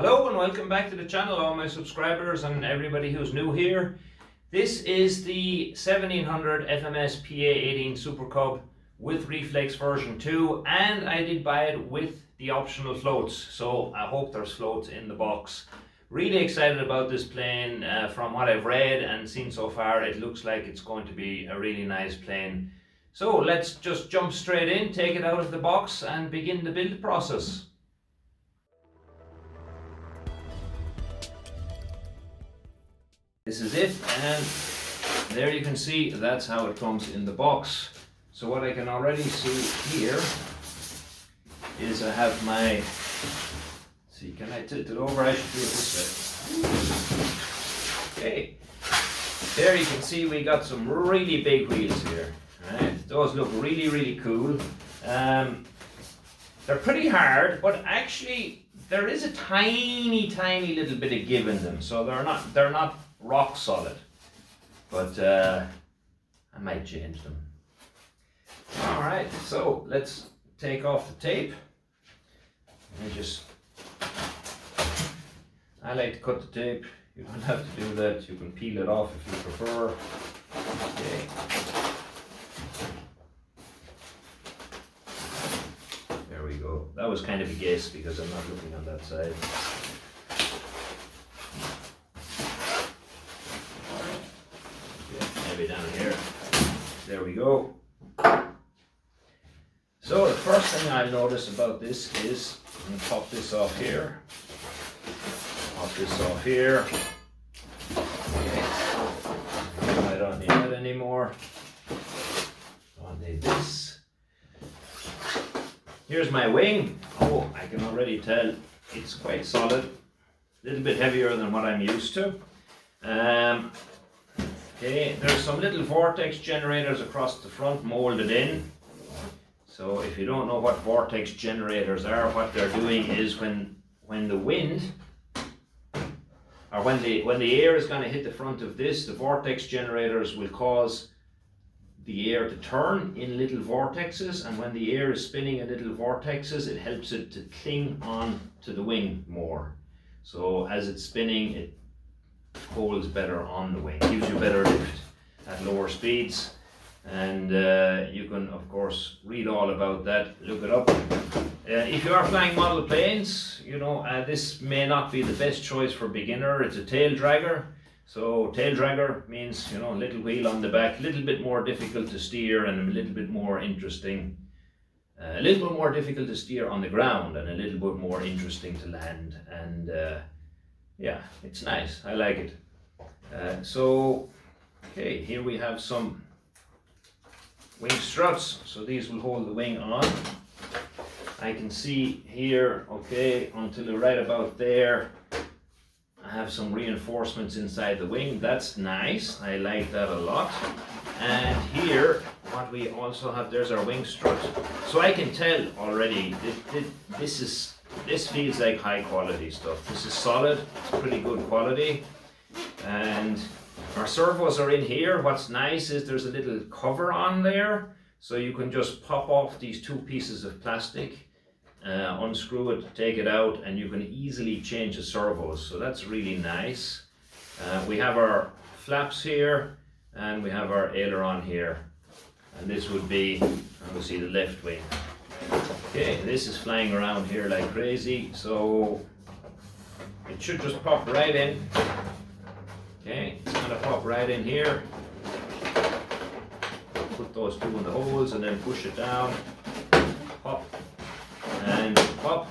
Hello and welcome back to the channel, all my subscribers and everybody who's new here. This is the 1700 FMS PA-18 Super Cub with Reflex version 2, and I did buy it with the optional floats, so I hope there's floats in the box. Really excited about this plane. From what I've read and seen so far, it looks like it's going to be a really nice plane. So let's just jump straight in, take it out of the box and begin the build process. This is it, and there you can see that's how it comes in the box. So what I can already see here is I have my, see, can I tilt it over? I should do it this way. Okay, there you can see we got some really big wheels here. Right? Those look really cool. They're pretty hard, but actually there is a tiny little bit of give in them, so they're not rock solid, but I might change them. Alright, so let's take off the tape. I like to cut the tape. You don't have to do that. You can peel it off if you prefer. Okay. There we go. That was kind of a guess because I'm not looking on that side. Down here. There we go. So the first thing I'll notice about this is, I'm going to pop this off here. Pop this off here. Okay. I don't need that anymore. Don't need this. Here's my wing. Oh, I can already tell it's quite solid. A little bit heavier than what I'm used to. Okay, there's some little vortex generators across the front molded in. So if you don't know what vortex generators are, what they're doing is when the wind, or when the air is going to hit the front of this, the vortex generators will cause the air to turn in little vortexes, and when the air is spinning in little vortexes, it helps it to cling on to the wing more. So as it's spinning, it holds better on the wing, gives you better lift at lower speeds, and you can of course read all about that, look it up. If you are flying model planes, you know, this may not be the best choice for beginner. It's a tail dragger, so tail dragger means, you know, little wheel on the back, a little bit more difficult to steer and a little bit more interesting, a little bit more difficult to steer on the ground and a little bit more interesting to land, and yeah, it's nice. I like it. So, okay, here we have some wing struts. So these will hold the wing on. I can see here, okay, until right about there, I have some reinforcements inside the wing. That's nice. I like that a lot. And here, what we also have, there's our wing strut. So I can tell already this feels like high quality stuff. This is solid, it's pretty good quality. And our servos are in here. What's nice is there's a little cover on there, so you can just pop off these two pieces of plastic, unscrew it, take it out, and you can easily change the servos. So that's really nice. We have our flaps here, and we have our aileron here. And this would be, we'll see the left wing. Okay, this is flying around here like crazy, so it should just pop right in. Okay, it's going to pop right in here. Put those two in the holes and then push it down. Pop and pop.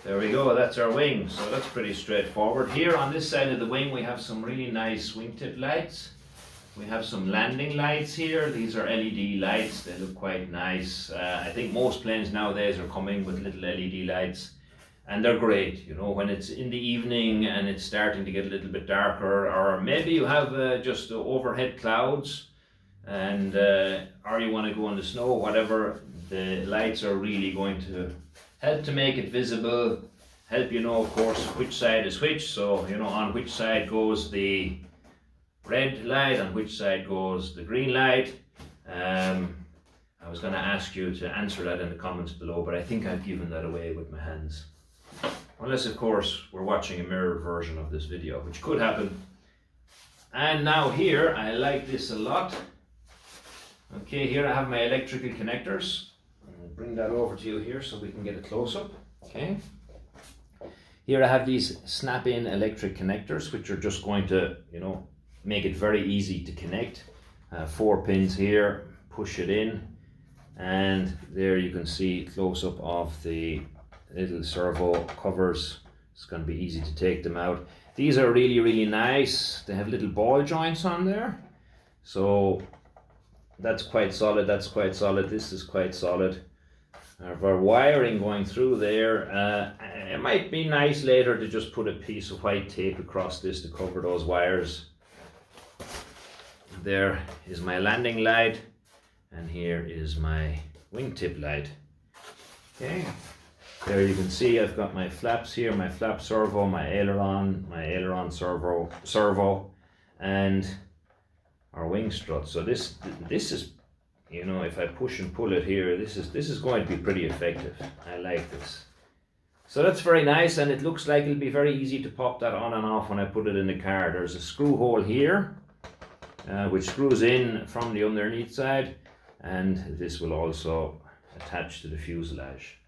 There we go, that's our wing, so that's pretty straightforward. Here on this side of the wing we have some really nice wingtip lights. We have some landing lights here. These are LED lights. They look quite nice. I think most planes nowadays are coming with little LED lights, and they're great, you know, when it's in the evening and it's starting to get a little bit darker, or maybe you have just overhead clouds, and or you want to go in the snow, whatever. The lights are really going to help to make it visible, help you know, of course, which side is which. So, you know, on which side goes the red light, on which side goes the green light. I was going to ask you to answer that in the comments below, but I think I've given that away with my hands. Unless, of course, we're watching a mirrored version of this video, which could happen. And now here, I like this a lot. Okay, here I have my electrical connectors. I'll bring that over to you here so we can get a close-up. Okay. Here I have these snap-in electric connectors, which are just going to, make it very easy to connect. 4 pins here, push it in, and there you can see close-up of the little servo covers. It's going to be easy to take them out. These are really, really nice. They have little ball joints on there. So that's quite solid, that's quite solid, this is quite solid. Our wiring going through there, it might be nice later to just put a piece of white tape across this to cover those wires. There is my landing light, and here is my wingtip light. Okay, there you can see I've got my flaps here, my flap servo, my aileron servo, and our wing strut. So this is, if I push and pull it here, this is going to be pretty effective. I like this. So that's very nice, and it looks like it'll be very easy to pop that on and off when I put it in the car. There's a screw hole here, which screws in from the underneath side, and this will also attach to the fuselage.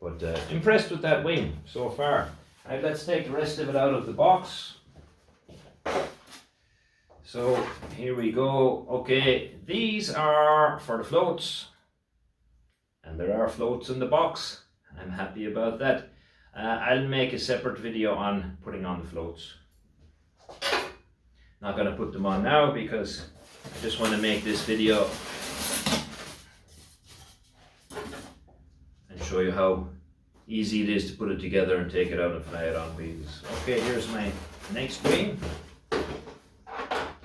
But impressed with that wing so far. Right, let's take the rest of it out of the box. So here we go. Okay, these are for the floats, and there are floats in the box. I'm happy about that. I'll make a separate video on putting on the floats. Not going to put them on now because I just want to make this video and show you how easy it is to put it together and take it out and fly it on wheels. Okay, here's my next wing.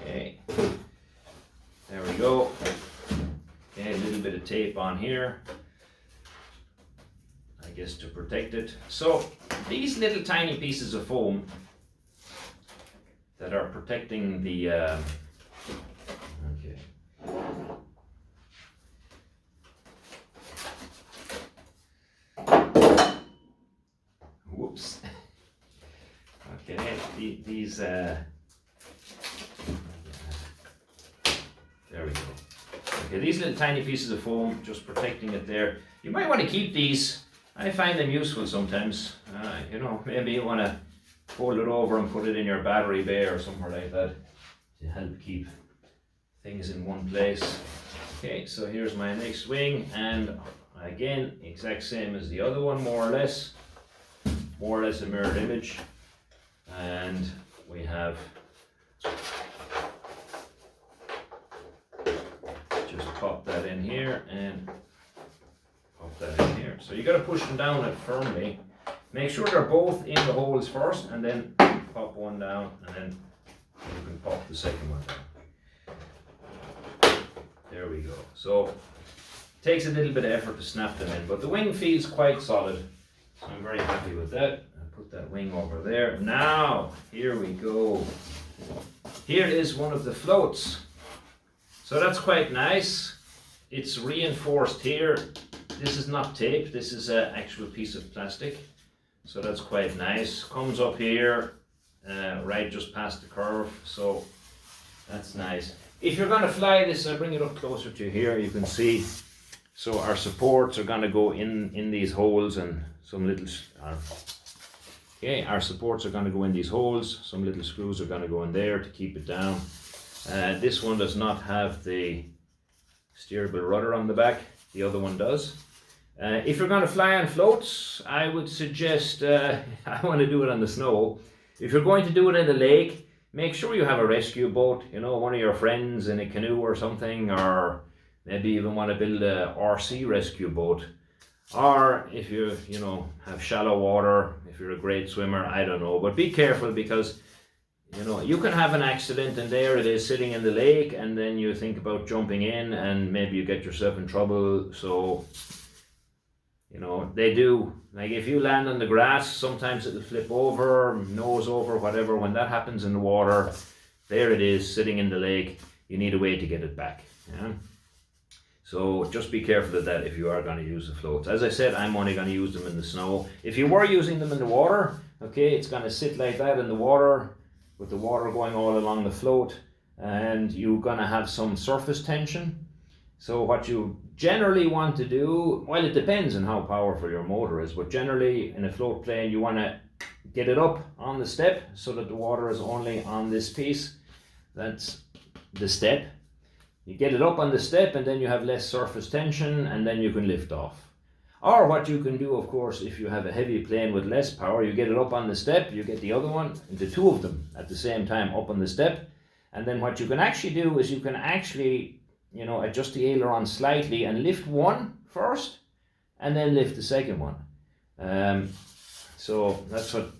Okay, there we go. Okay, a little bit of tape on here, I guess, to protect it. So these little tiny pieces of foam that are protecting the okay. Whoops. Okay, these there we go. Okay, these little tiny pieces of foam, just protecting it there. You might want to keep these. I find them useful sometimes. Maybe you want to fold it over and put it in your battery bay or somewhere like that to help keep things in one place. Okay, so here's my next wing, and again, exact same as the other one, more or less a mirrored image. And we have just pop that in here and pop that in here. So you got to push them down it firmly. Make sure they're both in the holes first, and then pop one down, and then you can pop the second one down. There we go. So it takes a little bit of effort to snap them in, but the wing feels quite solid. So I'm very happy with that. I'll put that wing over there. Now, here we go. Here is one of the floats. So that's quite nice. It's reinforced here. This is not tape, this is an actual piece of plastic. So that's quite nice. Comes up here, right just past the curve. So that's nice. If you're going to fly this, I'll bring it up closer to here. You can see. So our supports are going to go in these holes, and some little. Okay, our supports are going to go in these holes. Some little screws are going to go in there to keep it down. This one does not have the steerable rudder on the back. The other one does. If you're going to fly on floats, I would suggest, I want to do it on the snow. If you're going to do it in the lake, make sure you have a rescue boat, one of your friends in a canoe or something, or maybe even want to build a RC rescue boat. Or if you, have shallow water, if you're a great swimmer, I don't know. But be careful, because, you can have an accident and there it is sitting in the lake, and then you think about jumping in and maybe you get yourself in trouble. So, they do, like if you land on the grass, sometimes it'll flip over, nose over, whatever. When that happens in the water, there it is sitting in the lake. You need a way to get it back. Yeah? So just be careful of that if you are going to use the floats. As I said, I'm only going to use them in the snow. If you were using them in the water, okay, it's going to sit like that in the water, with the water going all along the float, and you're going to have some surface tension. So what you generally want to do, well, it depends on how powerful your motor is, but generally in a float plane you want to get it up on the step so that the water is only on this piece. That's the step. You get it up on the step and then you have less surface tension, and then you can lift off. Or what you can do, of course, if you have a heavy plane with less power, you get it up on the step, you get the other one, the two of them at the same time up on the step, and then what you can actually do is you can actually, you know, adjust the aileron slightly and lift one first and then lift the second one. So that's what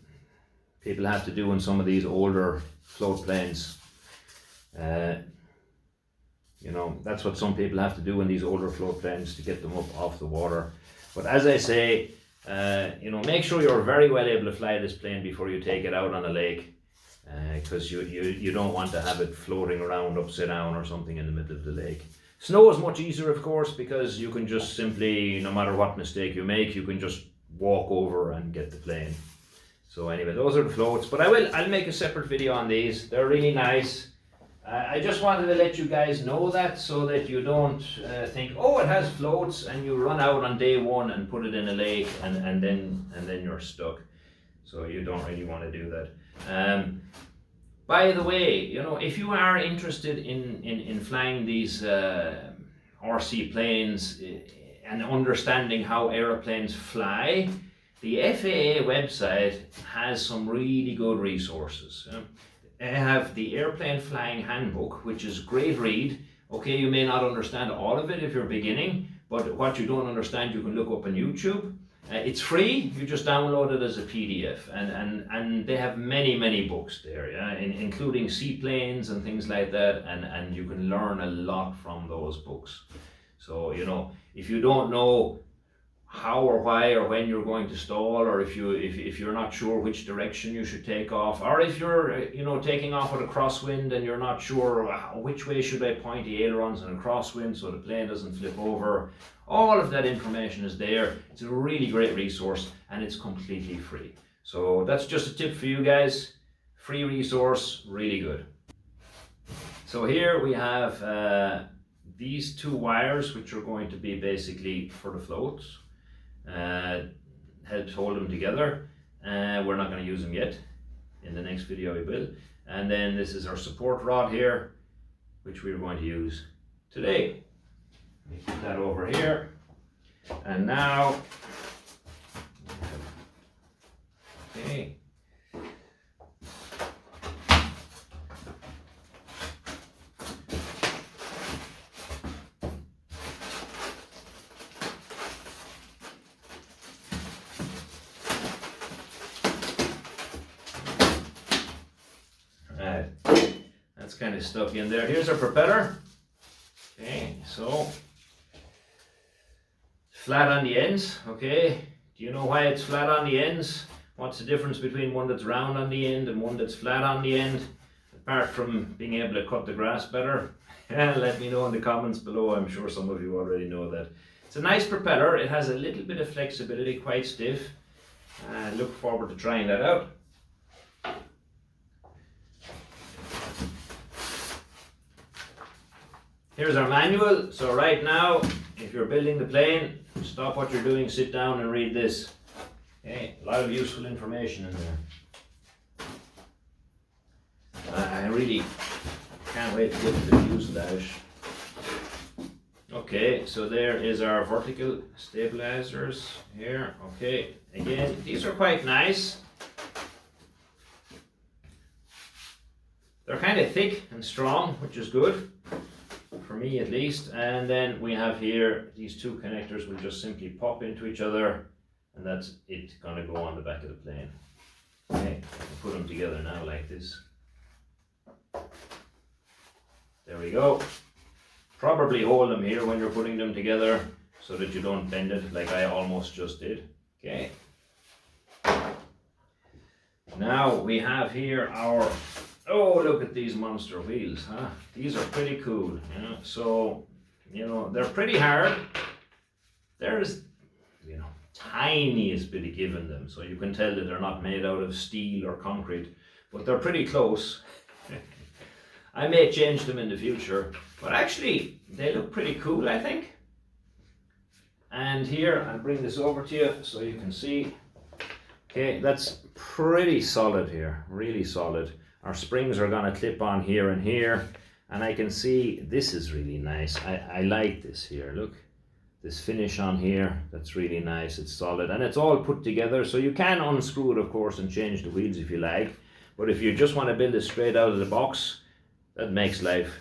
people have to do in some of these older float planes. You know, that's what some people have to do in these older float planes to get them up off the water. But as I say, you know, make sure you're very well able to fly this plane before you take it out on a lake, because you don't want to have it floating around upside down or something in the middle of the lake. Snow is much easier, of course, because you can just simply, no matter what mistake you make, you can just walk over and get the plane. So anyway, those are the floats, but I'll make a separate video on these. They're really nice. I just wanted to let you guys know that, so that you don't think, oh, it has floats, and you run out on day one and put it in a lake, and then you're stuck. So you don't really want to do that. By the way, you know, if you are interested in flying these RC planes and understanding how aeroplanes fly, the FAA website has some really good resources. I have the Airplane Flying Handbook, which is a great read. Okay, you may not understand all of it if you're beginning, but what you don't understand you can look up on YouTube. It's free, you just download it as a PDF, and they have many books there, yeah, including seaplanes and things like that, and you can learn a lot from those books. So, you know, if you don't know how or why or when you're going to stall, or if you're not sure which direction you should take off, or if you're, you know, taking off with a crosswind and you're not sure which way should I point the ailerons in a crosswind so the plane doesn't flip over, all of that information is there. It's a really great resource, and it's completely free. So that's just a tip for you guys. Free resource, really good. So here we have these two wires, which are going to be basically for the floats. Help hold them together. We're not going to use them yet. In the next video we will. And then this is our support rod here, which we're going to use today. Let me put that over here. And now, okay. That's kind of stuck in there. Here's our propeller. Okay, so flat on the ends. Okay, do you know why it's flat on the ends? What's the difference between one that's round on the end and one that's flat on the end, apart from being able to cut the grass better? Let me know in the comments below. I'm sure some of you already know that. It's a nice propeller. It has a little bit of flexibility, quite stiff. I look forward to trying that out. Here's our manual. So right now, if you're building the plane, stop what you're doing, sit down and read this. Okay, a lot of useful information in there. I really can't wait to get to the fuselage. Okay, so there is our vertical stabilizers here. Okay, again, these are quite nice. They're kind of thick and strong, which is good. For me at least. And then we have here these two connectors will just simply pop into each other, and that's it, gonna go on the back of the plane. Okay, I can put them together now like this. There we go. Probably hold them here when you're putting them together so that you don't bend it like I almost just did. Okay. Now we have here our, oh, look at these monster wheels, huh? These are pretty cool, you know? So you know, they're pretty hard. There's, you know, tiniest bit of give in them, so you can tell that they're not made out of steel or concrete, but they're pretty close. I may change them in the future, but actually they look pretty cool, I think. And here, I'll bring this over to you so you can see. Okay, that's pretty solid here, really solid. Our springs are gonna clip on here and here, and I can see this is really nice. I like this here, look. This finish on here, that's really nice, it's solid, and it's all put together, so you can unscrew it, of course, and change the wheels if you like, but if you just want to build it straight out of the box, that makes life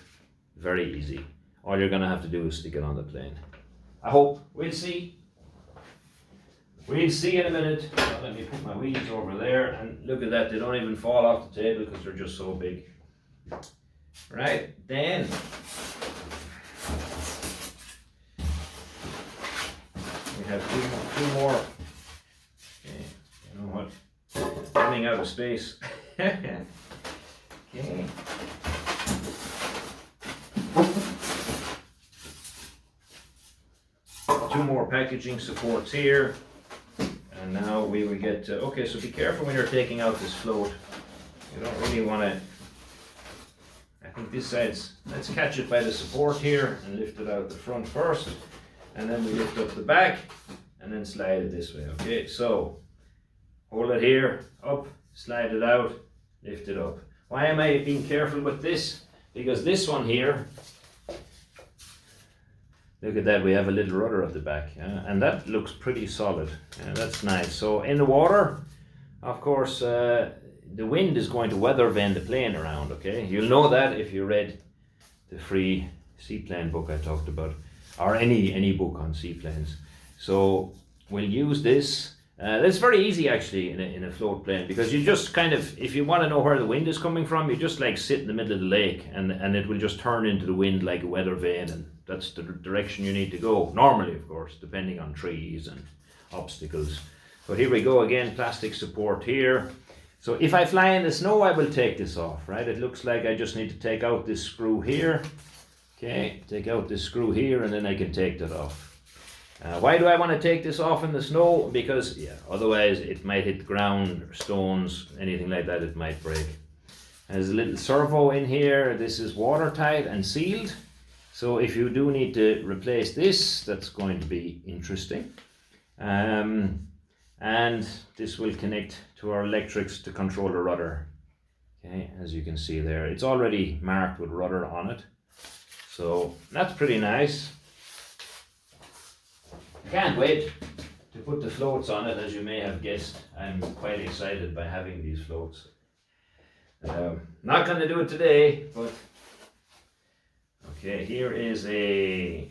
very easy. All you're gonna have to do is stick it on the plane. I hope. We'll see. We'll see in a minute. Well, let me put my wheels over there, and look at that, they don't even fall off the table because they're just so big. Right, then we have two more. Okay, you know what? Running out of space. Okay. Two more packaging supports here, and now we will get to, okay, so be careful when you're taking out this float. You don't really want to, I think this side's, let's catch it by the support here and lift it out the front first, and then we lift up the back and then slide it this way. Okay, so hold it here, up, slide it out, lift it up. Why am I being careful with this? Because this one here, look at that, we have a little rudder at the back, and that looks pretty solid. That's nice. So in the water, of course, the wind is going to weather vane the plane around, okay? You'll know that if you read the free seaplane book I talked about, or any book on seaplanes. So we'll use this. It's very easy actually in a float plane, because you just kind of, if you want to know where the wind is coming from, you just like sit in the middle of the lake, and it will just turn into the wind like a weather vane, and that's the direction you need to go. Normally, of course, depending on trees and obstacles. But here we go again, plastic support here. So if I fly in the snow, I will take this off, right? It looks like I just need to take out this screw here. Okay, take out this screw here, and then I can take that off. Why do I want to take this off in the snow? Because, yeah, otherwise it might hit the ground, or stones, anything like that, it might break. There's a little servo in here. This is watertight and sealed. So if you do need to replace this, that's going to be interesting. And this will connect to our electrics to control the rudder. Okay, as you can see there, it's already marked with rudder on it. So that's pretty nice. I can't wait to put the floats on it, as you may have guessed. I'm quite excited by having these floats. Not going to do it today, but okay, here is a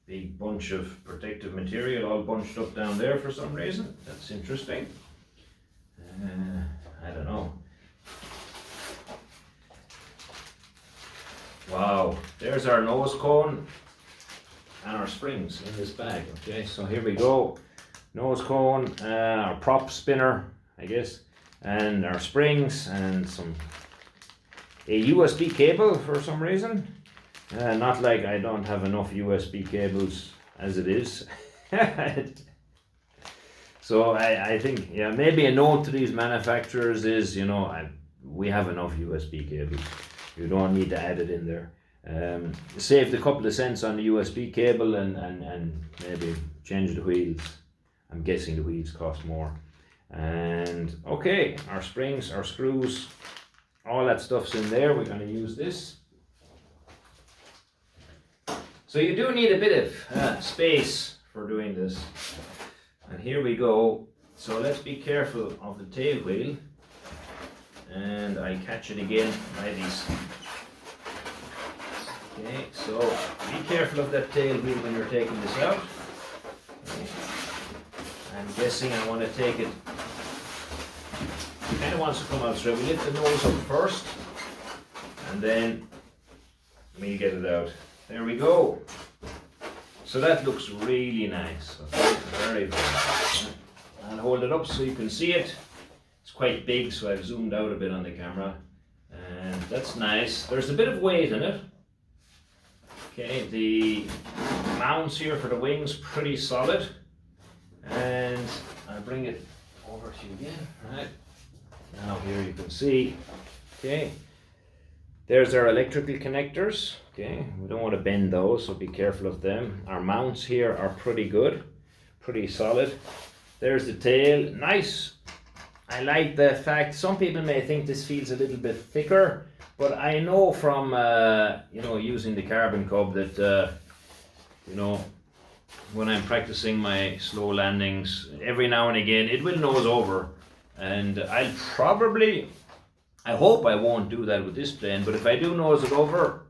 big bunch of protective material all bunched up down there for some reason. That's interesting. I don't know. Wow, there's our nose cone and our springs in this bag. Okay, so here we go. Nose cone, our prop spinner, I guess, and our springs, and a USB cable for some reason. Not like I don't have enough USB cables as it is. So I think, yeah, maybe a note to these manufacturers is, you know, we have enough USB cables. You don't need to add it in there. Saved a couple of cents on the USB cable, and maybe change the wheels. I'm guessing the wheels cost more. And okay, our springs, our screws, all that stuff's in there. We're going to use this. So you do need a bit of space for doing this. And here we go. So let's be careful of the tail wheel. And I catch it again by these. Okay, so be careful of that tail wheel when you're taking this out. Okay. I'm guessing I want to take it. It kind of wants to come out straight. We lift the nose up first, and then we get it out. There we go. So that looks really nice. Okay, very, very nice. I'll hold it up so you can see it. It's quite big, so I've zoomed out a bit on the camera. And that's nice. There's a bit of weight in it. Okay, the mounts here for the wings pretty solid, and I'll bring it over to you again. Right now, here you can see. Okay, there's our electrical connectors. Okay, we don't want to bend those, so be careful of them. Our mounts here are pretty good, pretty solid. There's the tail, nice. I like the fact, some people may think this feels a little bit thicker, but I know from you know, using the Carbon Cub that you know, when I'm practicing my slow landings, every now and again it will nose over, and I hope I won't do that with this plane, but if I do nose it over,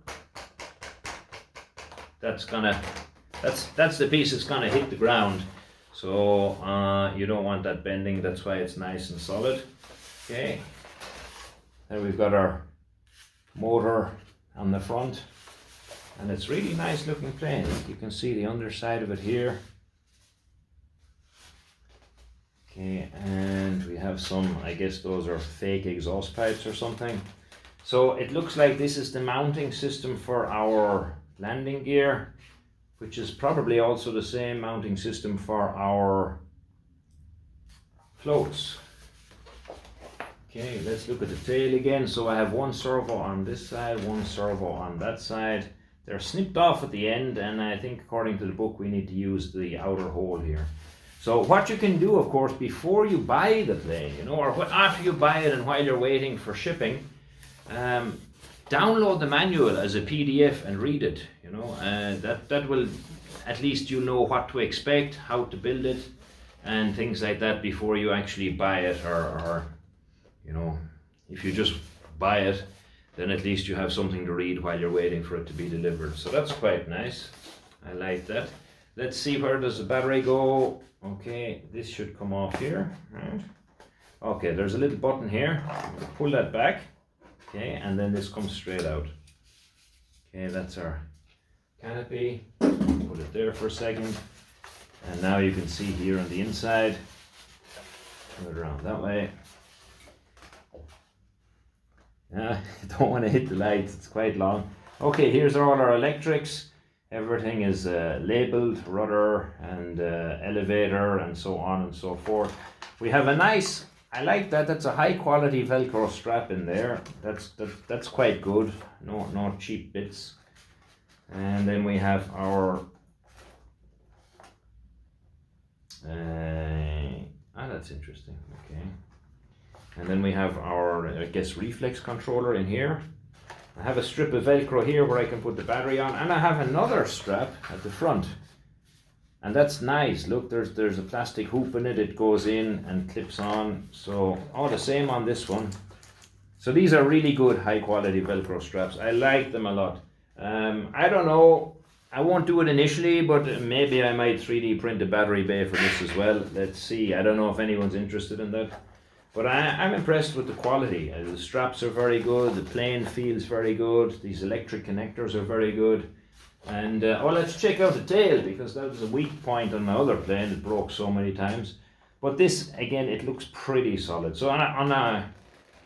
that's the piece that's gonna hit the ground. So you don't want that bending, that's why it's nice and solid. Okay, then we've got our motor on the front, and it's really nice looking plane. You can see the underside of it here. Okay, and we have some, I guess those are fake exhaust pipes or something. So it looks like this is the mounting system for our landing gear, which is probably also the same mounting system for our floats. Okay, let's look at the tail again. So I have one servo on this side, one servo on that side. They're snipped off at the end, and I think according to the book we need to use the outer hole here. So what you can do, of course, before you buy the plane, you know, or after you buy it and while you're waiting for shipping, download the manual as a PDF and read it. You know, that will, at least you know what to expect, how to build it, and things like that before you actually buy it, or you know, if you just buy it, then at least you have something to read while you're waiting for it to be delivered. So that's quite nice. I like that. Let's see, where does the battery go? Okay, this should come off here, right? Okay, there's a little button here. Pull that back. Okay, and then this comes straight out. Okay, that's our canopy. Put it there for a second. And now you can see here on the inside. Turn it around that way. I don't want to hit the lights, it's quite long. Okay, here's all our electrics. Everything is labeled, rudder and elevator and so on and so forth. We have a nice, I like that, that's a high quality Velcro strap in there. That's quite good, no cheap bits. And then we have our, that's interesting, okay. And then we have our, I guess, Reflex controller in here. I have a strip of Velcro here where I can put the battery on, and I have another strap at the front. And that's nice. Look, there's a plastic hoop in it. It goes in and clips on. So all the same on this one. So these are really good high quality Velcro straps. I like them a lot. I don't know, I won't do it initially, but maybe I might 3D print a battery bay for this as well. Let's see. I don't know if anyone's interested in that. But I'm impressed with the quality. The straps are very good, the plane feels very good, these electric connectors are very good. And well, let's check out the tail, because that was a weak point on my other plane. It broke so many times. But this, again, it looks pretty solid. So on a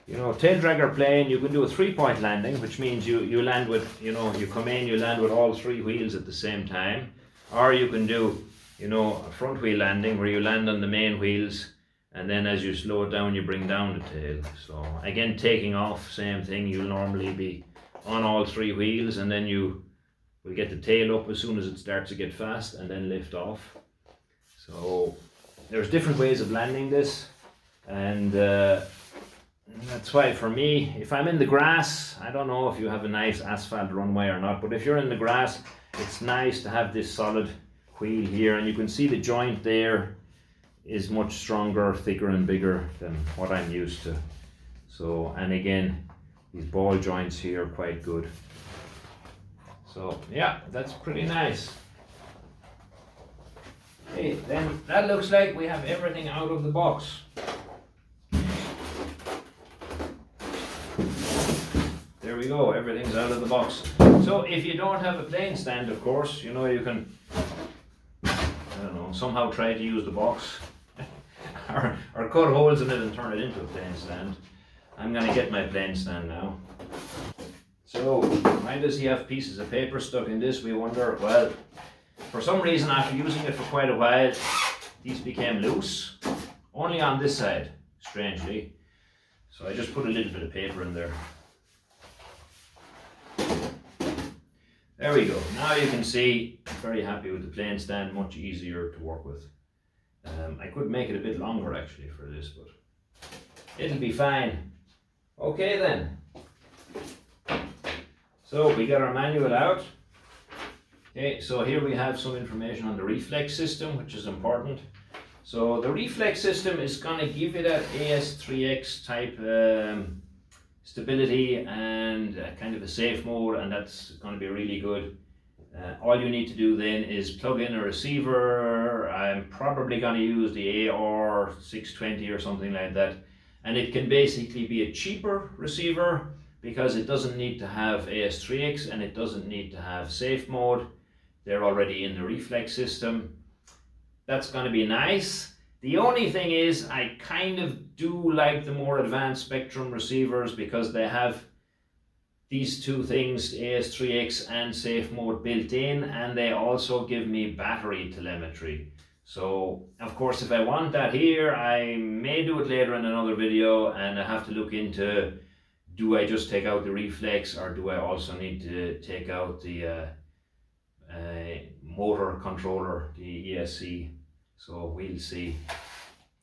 you know, tail dragger plane, you can do a 3-point landing, which means you land with, you know, you come in, you land with all 3 wheels at the same time. Or you can do, you know, a front wheel landing where you land on the main wheels, and then as you slow it down, you bring down the tail. So again, taking off, same thing. You'll normally be on all 3 wheels, and then you will get the tail up as soon as it starts to get fast, and then lift off. So there's different ways of landing this, and that's why for me, if I'm in the grass, I don't know if you have a nice asphalt runway or not, but if you're in the grass, it's nice to have this solid wheel here, and you can see the joint there is much stronger, thicker and bigger than what I'm used to. So, and again, these ball joints here are quite good. So yeah, that's pretty nice. Okay, then that looks like we have everything out of the box. There we go, everything's out of the box. So if you don't have a plane stand, of course, you know, you can, I don't know, somehow try to use the box. or cut holes in it and turn it into a plane stand. I'm going to get my plane stand now. So why does he have pieces of paper stuck in this, we wonder? Well, for some reason after using it for quite a while, these became loose, only on this side, strangely. So I just put a little bit of paper in there. There we go. Now you can see, I'm very happy with the plane stand, much easier to work with. I could make it a bit longer actually for this, but it'll be fine. Okay then. So we got our manual out. Okay, so here we have some information on the reflex system, which is important. So the reflex system is going to give you that AS3X type stability and kind of a safe mode, and that's going to be really good. All you need to do then is plug in a receiver. I'm probably going to use the AR620 or something like that, and it can basically be a cheaper receiver because it doesn't need to have AS3X and it doesn't need to have safe mode. They're already in the reflex system. That's going to be nice. The only thing is I kind of do like the more advanced Spectrum receivers because they have these two things, AS3X and safe mode built in, and they also give me battery telemetry. So of course if I want that here, I may do it later in another video, and I have to look into, do I just take out the reflex or do I also need to take out the motor controller, the ESC? So we'll see.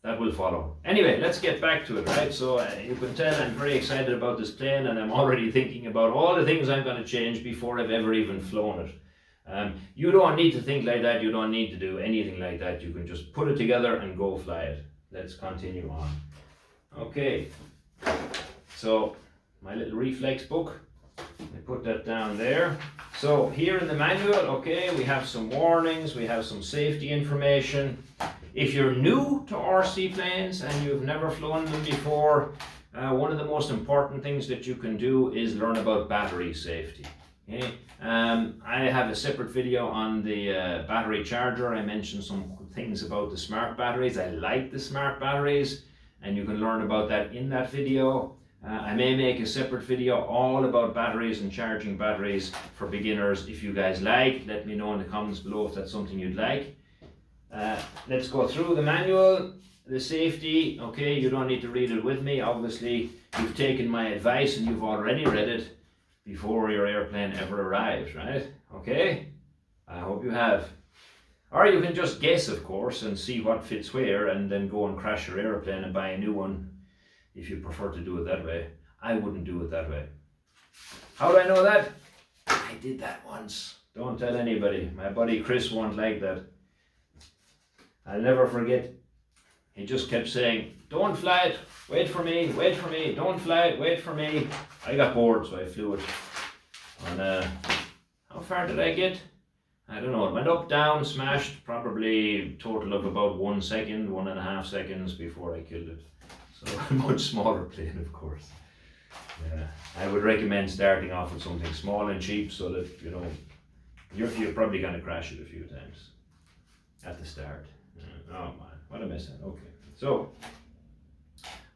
That will follow. Anyway, let's get back to it, right? So you can tell I'm very excited about this plane, and I'm already thinking about all the things I'm going to change before I've ever even flown it. You don't need to think like that. You don't need to do anything like that. You can just put it together and go fly it. Let's continue on. Okay. So my little reflex book, I put that down there. So here in the manual, okay, we have some warnings, we have some safety information. If you're new to RC planes and you've never flown them before, one of the most important things that you can do is learn about battery safety. Okay? I have a separate video on the battery charger. I mentioned some things about the smart batteries. I like the smart batteries, and you can learn about that in that video. I may make a separate video all about batteries and charging batteries for beginners. If you guys like, let me know in the comments below if that's something you'd like. Let's go through the manual, the safety. Okay, you don't need to read it with me. Obviously, you've taken my advice and you've already read it before your airplane ever arrives, right? Okay, I hope you have. Or you can just guess, of course, and see what fits where and then go and crash your airplane and buy a new one if you prefer to do it that way. I wouldn't do it that way. How do I know that? I did that once. Don't tell anybody. My buddy Chris won't like that. I'll never forget. He just kept saying, don't fly it, wait for me, don't fly it, wait for me. I got bored, so I flew it. And how far did I get? I don't know, it went up, down, smashed, probably total of about 1 second, 1.5 seconds before I killed it. So a much smaller plane, of course. Yeah, I would recommend starting off with something small and cheap so that, you know, you're probably going to crash it a few times at the start. Oh man, what a mess. Okay, so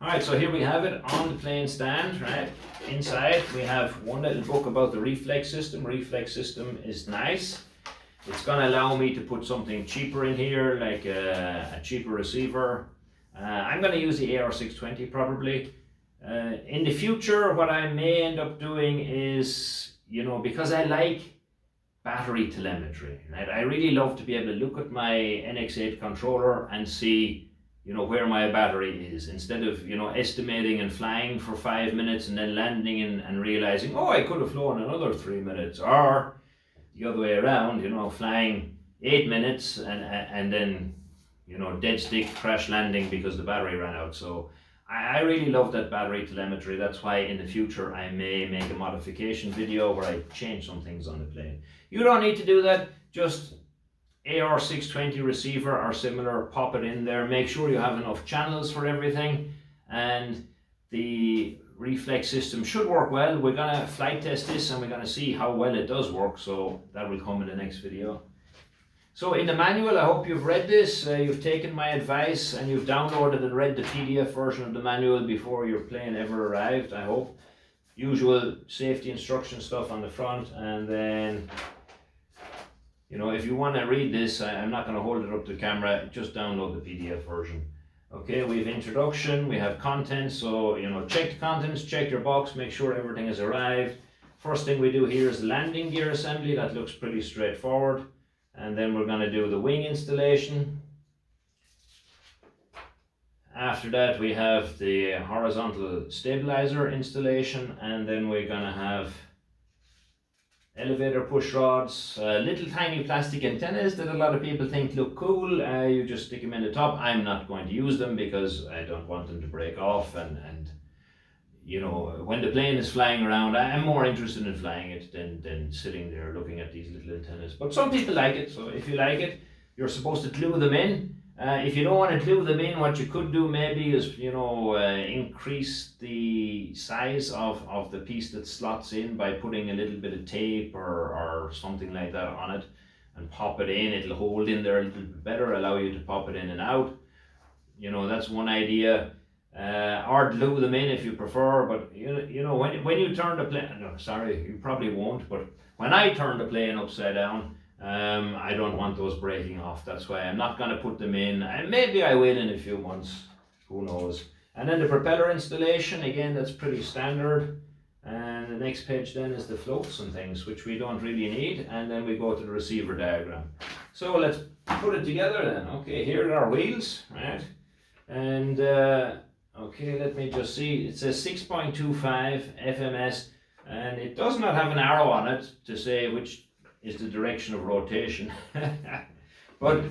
alright, so here we have it on the plane stand, right? Inside we have one little book about the reflex system. Reflex system is nice. It's going to allow me to put something cheaper in here, like a cheaper receiver. I'm going to use the AR620 probably. In the future, what I may end up doing is, you know, because I like battery telemetry, right? I really love to be able to look at my NX8 controller and see, you know, where my battery is, instead of, you know, estimating and flying for 5 minutes and then landing and realizing, oh, I could have flown another 3 minutes, or the other way around, you know, flying 8 minutes and then, you know, dead stick crash landing because the battery ran out. So I really love that battery telemetry. That's why in the future I may make a modification video where I change some things on the plane. You don't need to do that. Just AR620 receiver or similar, pop it in there. Make sure you have enough channels for everything, and the reflex system should work well. We're gonna flight test this and we're gonna see how well it does work, so that will come in the next video. So in the manual, I hope you've read this, you've taken my advice and you've downloaded and read the PDF version of the manual before your plane ever arrived, I hope. usual safety instruction stuff on the front, and then, you know, if you want to read this, I'm not going to hold it up to the camera, just download the PDF version. Okay, we have introduction, we have contents, so, you know, check the contents, check your box, make sure everything has arrived. First thing we do here is the landing gear assembly. That looks pretty straightforward. And then we're going to do the wing installation. After that we have the horizontal stabilizer installation, and then we're going to have elevator push rods, little tiny plastic antennas that a lot of people think look cool. You just stick them in the top. I'm not going to use them because I don't want them to break off, and you know, when the plane is flying around, I'm more interested in flying it than sitting there looking at these little antennas. But some people like it, so if you like it, you're supposed to glue them in. If you don't want to glue them in, what you could do maybe is, you know, increase the size of the piece that slots in by putting a little bit of tape or something like that on it and pop it in. It'll hold in there a little bit better, allow you to pop it in and out. You know, that's one idea. Or glue them in if you prefer, but you know when you turn the plane, no, sorry, you probably won't, but when I turn the plane upside down, I don't want those breaking off. That's why I'm not going to put them in, and maybe I will in a few months, who knows. And then the propeller installation, again, that's pretty standard. And the next page then is the floats and things, which we don't really need, and then we go to the receiver diagram. So let's put it together then. Okay, here are our wheels, right? And okay, let me just see. It says 6.25 FMS, and it does not have an arrow on it to say which is the direction of rotation. But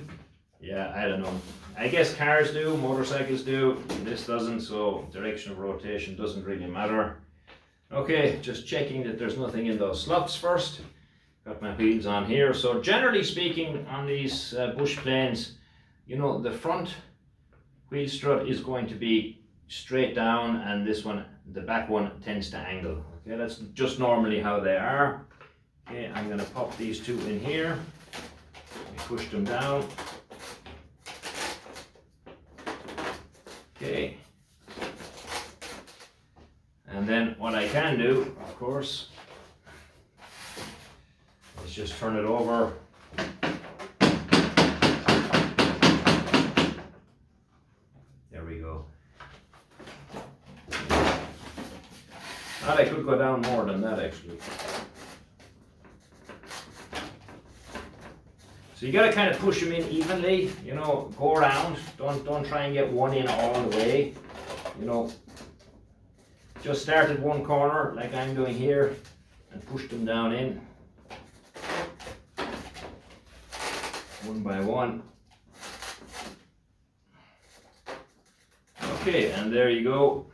yeah, I don't know. I guess cars do, motorcycles do. This doesn't, so direction of rotation doesn't really matter. Okay, just checking that there's nothing in those slots first. Got my wheels on here. So generally speaking, on these bush planes, you know, the front wheel strut is going to be straight down, and this one, the back one, tends to angle. Okay, that's just normally how they are. Okay, I'm going to pop these two in here. Push them down. Okay. And then what I can do, of course, is just turn it over. There we go. And I could go down more than that actually. So you got to kind of push them in evenly, you know, go around. Don't try and get one in all the way, you know. Just start at one corner like I'm doing here and push them down in. One by one. Okay, and there you go.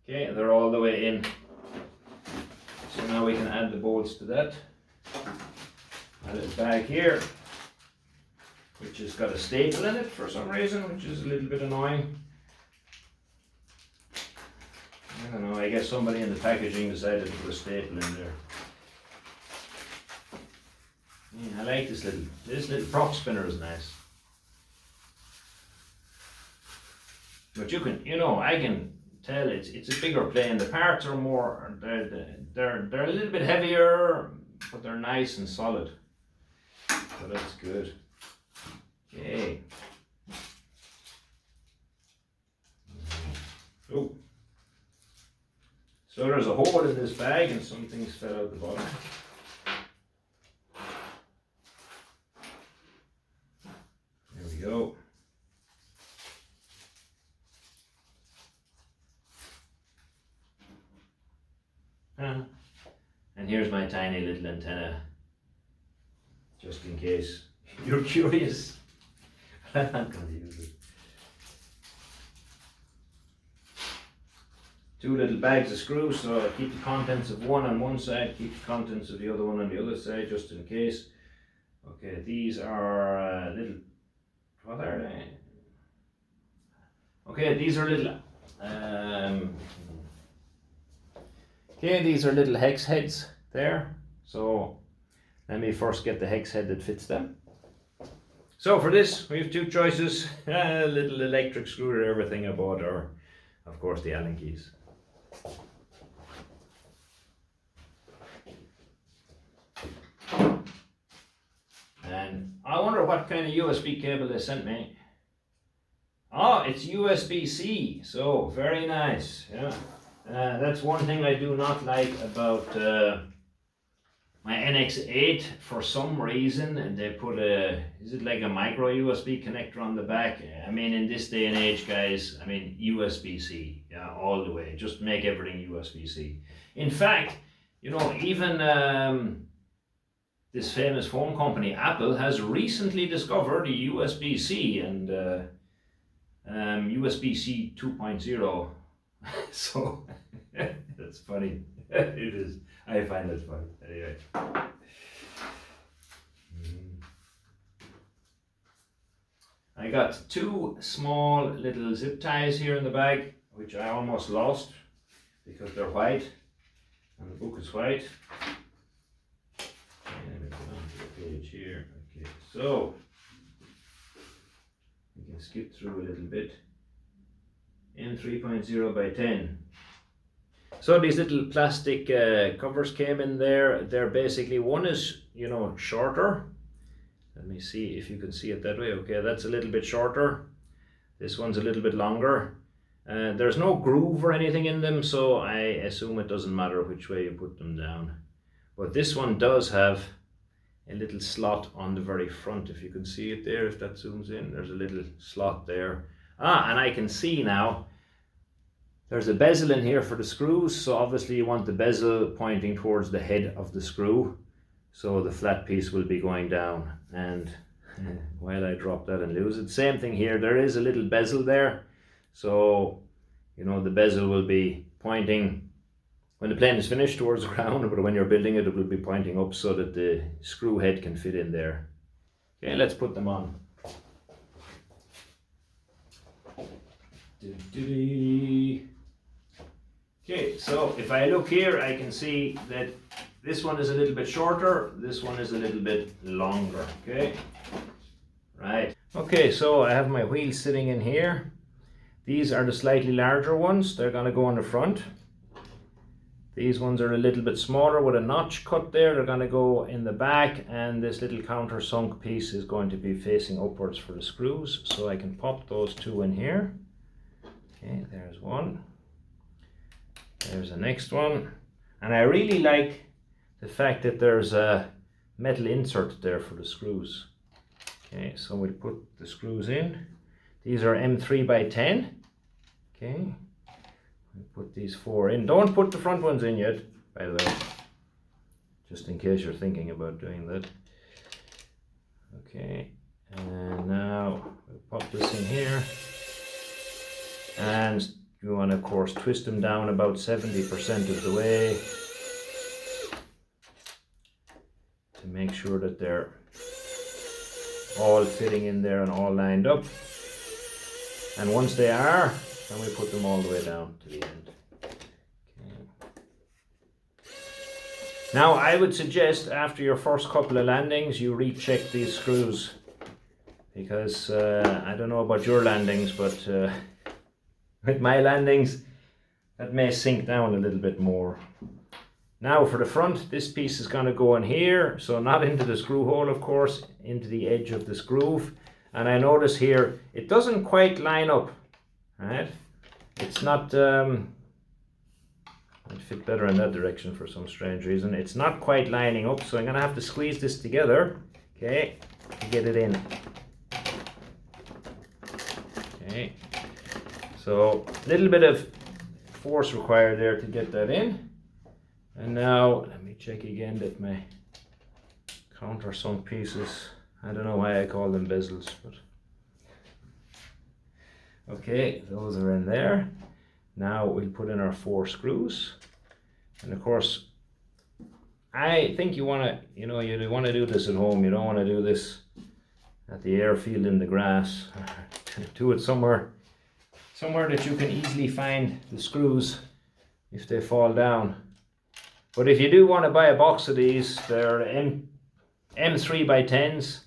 Okay, they're all the way in. So now we can add the bolts to that. Add it back here, which has got a staple in it for some reason, which is a little bit annoying. I don't know, I guess somebody in the packaging decided to put a staple in there. Yeah, I like this little prop spinner is nice. But you can, you know, I can tell it's a bigger plane. The parts are more, they're a little bit heavier, but they're nice and solid. So that's good. Okay. Oh. So there's a hole in this bag and some things fell out the bottom. There we go. And here's my tiny little antenna, just in case you're curious. I'm not going to use it. Two little bags of screws, so I keep the contents of one on one side, keep the contents of the other one on the other side, just in case. Okay, these are little, what are they? Okay, these are little, okay, these are little hex heads there. So let me first get the hex head that fits them. So for this, we have two choices. A little electric screwdriver thing I bought, or of course the Allen keys. And I wonder what kind of USB cable they sent me. Oh, it's USB-C, so very nice. Yeah, that's one thing I do not like about my NX8. For some reason, and they put is it like a micro USB connector on the back? I mean, in this day and age, guys, I mean, USB-C, yeah, all the way. Just make everything USB-C. In fact, you know, even this famous phone company, Apple, has recently discovered a USB-C and USB-C 2.0. So that's funny. It is. I find it funny. Anyway. I got two small little zip ties here in the bag, which I almost lost because they're white and the book is white. And go on to the page here. Okay, so we can skip through a little bit. M3.0 by 10. So these little plastic covers came in there. They're basically, one is, you know, shorter. Let me see if you can see it that way. Okay, that's a little bit shorter. This one's a little bit longer. There's no groove or anything in them, so I assume it doesn't matter which way you put them down. But this one does have a little slot on the very front, if you can see it there, if that zooms in. There's a little slot there. Ah, and I can see now there's a bezel in here for the screws, so obviously you want the bezel pointing towards the head of the screw, so the flat piece will be going down. And while I drop that and lose it, same thing here, there is a little bezel there, so you know the bezel will be pointing when the plane is finished towards the ground, but when you're building it, it will be pointing up so that the screw head can fit in there. Okay, let's put them on. Okay, so if I look here, I can see that this one is a little bit shorter, this one is a little bit longer. Okay, right. Okay, so I have my wheels sitting in here. These are the slightly larger ones. They're going to go on the front. These ones are a little bit smaller with a notch cut there. They're going to go in the back, and this little countersunk piece is going to be facing upwards for the screws. So I can pop those two in here. Okay, there's one. There's the next one. And I really like the fact that there's a metal insert there for the screws. Okay, so we'll put the screws in. These are M3 by 10. Okay, we'll put these four in. Don't put the front ones in yet, by the way, just in case you're thinking about doing that. Okay, and now we'll pop this in here. And you want to, of course, twist them down about 70% of the way to make sure that they're all fitting in there and all lined up. And once they are, then we put them all the way down to the end. Okay. Now I would suggest after your first couple of landings you recheck these screws, because I don't know about your landings, but with my landings that may sink down a little bit more. Now for the front, this piece is going to go in here, so not into the screw hole, of course, into the edge of this groove. And I notice here it doesn't quite line up, right? It's not it'd fit better in that direction for some strange reason. It's not quite lining up, so I'm gonna have to squeeze this together, okay, to get it in. Okay, so a little bit of force required there to get that in. And now let me check again that my countersunk pieces, I don't know why I call them bezels, but okay, those are in there. Now we'll put in our 4 screws, and of course I think you want to, you want to do this at home. You don't want to do this at the airfield in the grass. Do it somewhere that you can easily find the screws if they fall down. But if you do want to buy a box of these, they're M3 by 10s.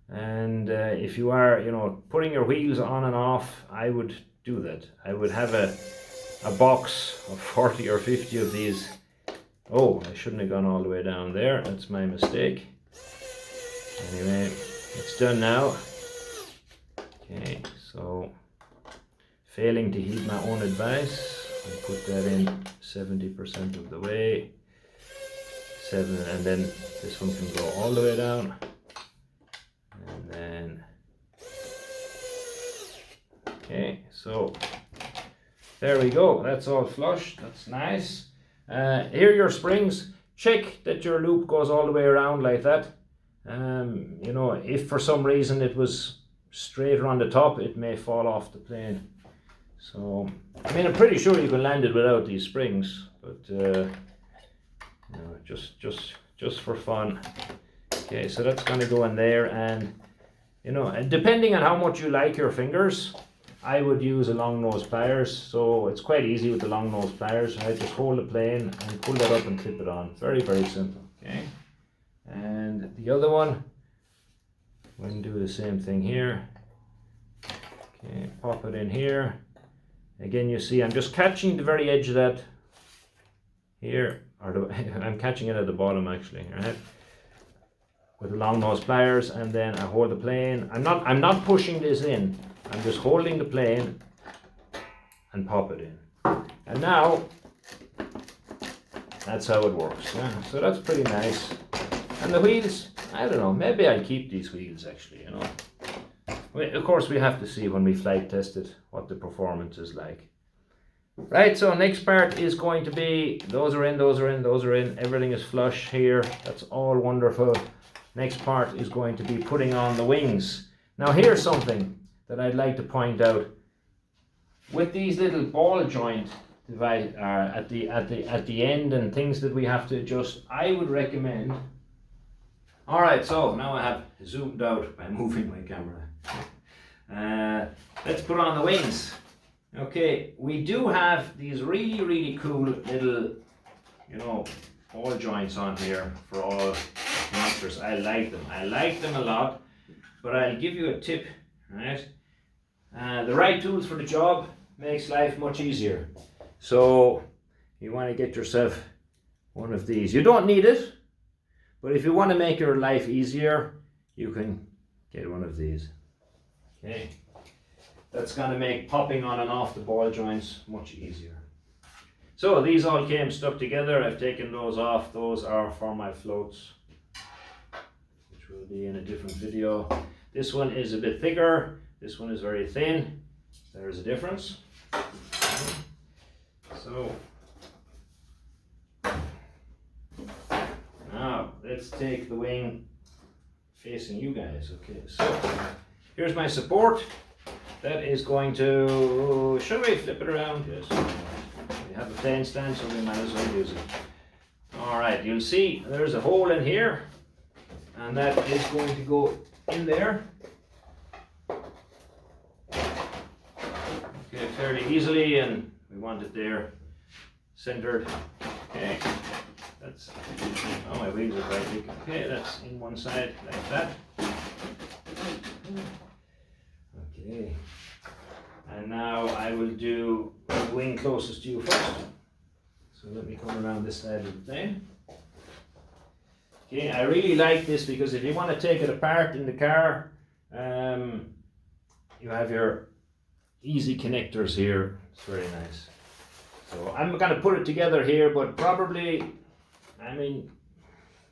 And if you are, putting your wheels on and off, I would do that. I would have a box of 40 or 50 of these. Oh, I shouldn't have gone all the way down there. That's my mistake. Anyway, it's done now. Okay, so failing to heed my own advice, I put that in 70% of the way. 7, and then this one can go all the way down. And then, okay, so there we go. That's all flush. That's nice. Here are your springs. Check that your loop goes all the way around like that. You know, if for some reason it was straighter on the top, it may fall off the plane. So, I mean, I'm pretty sure you can land it without these springs, but you know, just for fun. Okay, so that's going to go in there, and you know, and depending on how much you like your fingers, I would use a long nose pliers. So it's quite easy with the long nose pliers. I just hold the plane and pull that up and clip it on. Very, very simple. Okay, and the other one, we can do the same thing here. Okay, pop it in here. Again, you see I'm just catching the very edge of that here, or I'm catching it at the bottom actually, right? With the long nose pliers, and then I hold the plane. I'm not pushing this in. I'm just holding the plane and pop it in. And now that's how it works. Yeah? So that's pretty nice. And the wheels, I don't know, maybe I'll keep these wheels actually, you know. Of course, we have to see when we flight test it what the performance is like. Right, so next part is going to be, those are in, those are in, those are in, everything is flush here, that's all wonderful. Next part is going to be putting on the wings. Now here's something that I'd like to point out. With these little ball joint device at the end and things that we have to adjust, I would recommend. All right, so now I have zoomed out by moving my camera. Let's put on the wings. Okay, we do have these really, really cool little, you know, ball joints on here for all monsters. I like them. I like them a lot, but I'll give you a tip, right? The right tools for the job makes life much easier. So you want to get yourself one of these. You don't need it, but if you want to make your life easier, you can get one of these. Okay, that's going to make popping on and off the ball joints much easier. So these all came stuck together. I've taken those off. Those are for my floats, which will be in a different video. This one is a bit thicker. This one is very thin. There's a difference. So now let's take the wing facing you guys. Okay, so here's my support. That is going to, should we flip it around? Yes. We have a plane stand, so we might as well use it. Alright, you'll see there's a hole in here, and that is going to go in there. Okay, fairly easily, and we want it there centered. Okay, that's, oh, my wheels are quite big. Okay, that's in one side like that. Okay, and now I will do the wing closest to you first. So let me come around this side of the plane. Okay, I really like this because if you want to take it apart in the car, you have your easy connectors here. It's very nice. So I'm going to put it together here, but probably, I mean,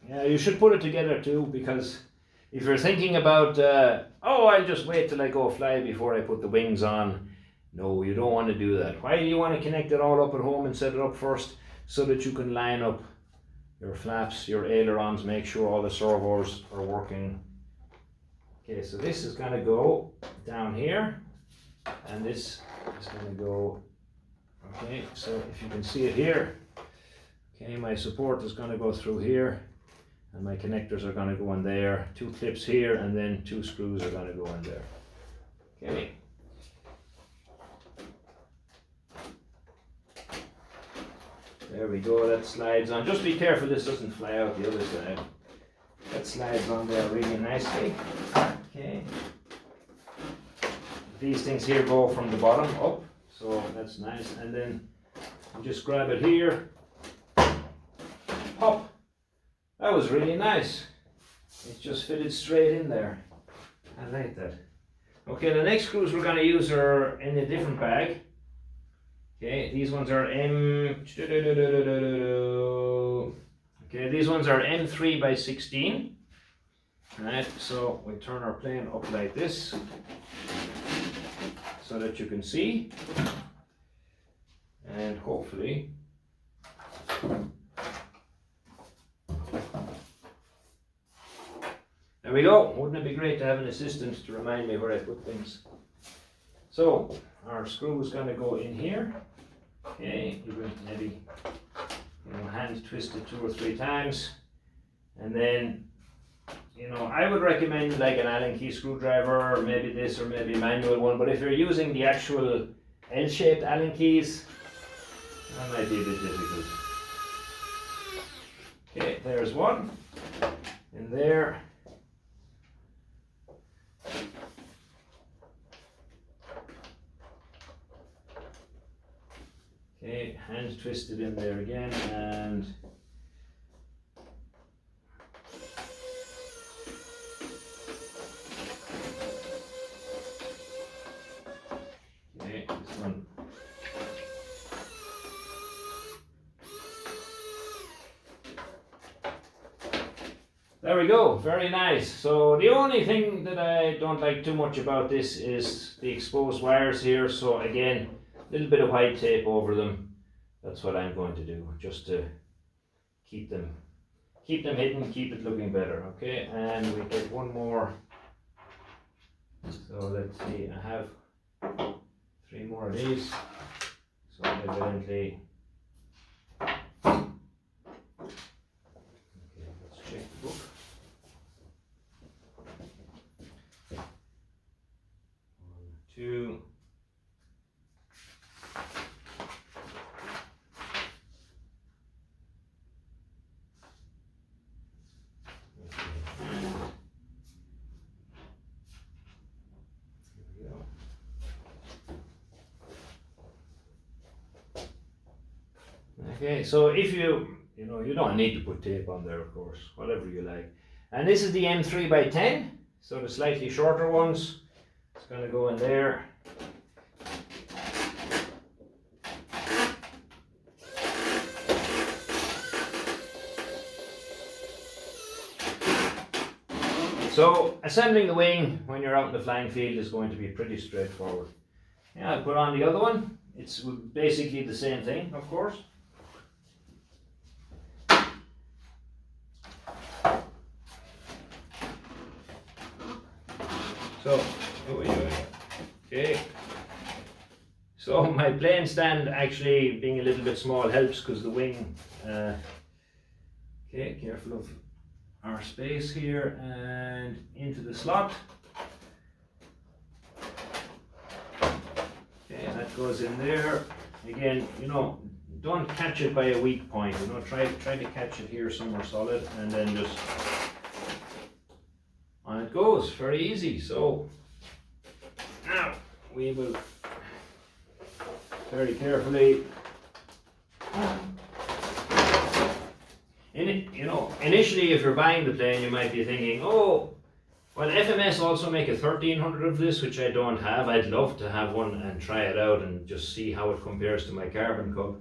yeah, you should put it together too, because if you're thinking about, oh, I'll just wait till I go fly before I put the wings on. No, you don't want to do that. Why do you want to connect it all up at home and set it up first? So that you can line up your flaps, your ailerons, make sure all the servos are working. Okay, so this is going to go down here, and this is going to go, okay, so if you can see it here, okay, my support is going to go through here, and my connectors are going to go in there, 2 clips here, and then 2 screws are going to go in there. Okay. There we go, that slides on. Just be careful this doesn't fly out the other side. That slides on there really nicely. Okay. These things here go from the bottom up, so that's nice. And then you just grab it here. Pop. That was really nice. It's just fitted straight in there. I like that. Okay, the next screws we're going to use are in a different bag. Okay, these ones are Okay, these ones are M3 by 16. Right, so we turn our plane up like this so that you can see, and hopefully there we go. Wouldn't it be great to have an assistant to remind me where I put things? So our screw is going to go in here. Okay, you're going to maybe hand twist it 2 or 3 times, and then I would recommend like an Allen key screwdriver, or maybe this, or maybe a manual one. But if you're using the actual L-shaped Allen keys, that might be a bit difficult. Okay, there's one in there. Okay, hand twisted in there again, and okay, this one. There we go, very nice. So the only thing that I don't like too much about this is the exposed wires here. So again, a little bit of white tape over them. That's what I'm going to do, just to keep them hidden, keep it looking better. Okay, and we get one more. So let's see, I have 3 more of these. So evidently, okay, let's check the book. 1, 2. Okay, so if you don't need to put tape on there, of course, whatever you like. And this is the M3 by 10, so the slightly shorter ones. It's going to go in there. So assembling the wing when you're out in the flying field is going to be pretty straightforward. Yeah, I'll put on the other one. It's basically the same thing, of course. So, okay. So my plane stand actually being a little bit small helps, because the wing, okay, careful of our space here, and into the slot. Okay, that goes in there. Again, don't catch it by a weak point, try to catch it here somewhere solid, and then just on it goes, very easy. So now we will very carefully, initially if you're buying the plane you might be thinking, oh, well, FMS also make a 1300 of this, which I don't have. I'd love to have one and try it out and just see how it compares to my Carbon Cub.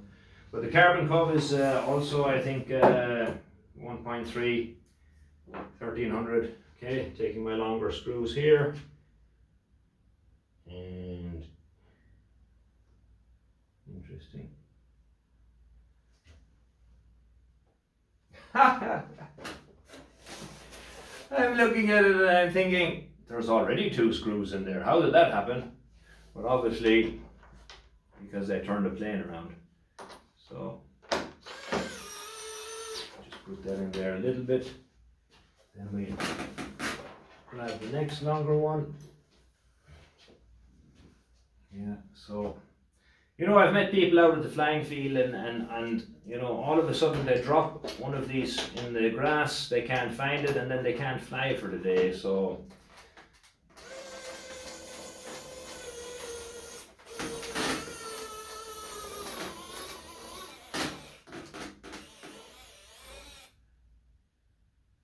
But the Carbon Cub is also, I think, 1.3 1300. Okay, taking my longer screws here, and interesting. I'm looking at it and I'm thinking, there's already 2 screws in there. How did that happen? But obviously, because I turned the plane around. So, just put that in there a little bit. Then we grab the next longer one. Yeah, so I've met people out at the flying field and all of a sudden they drop one of these in the grass, they can't find it, and then they can't fly for the day. So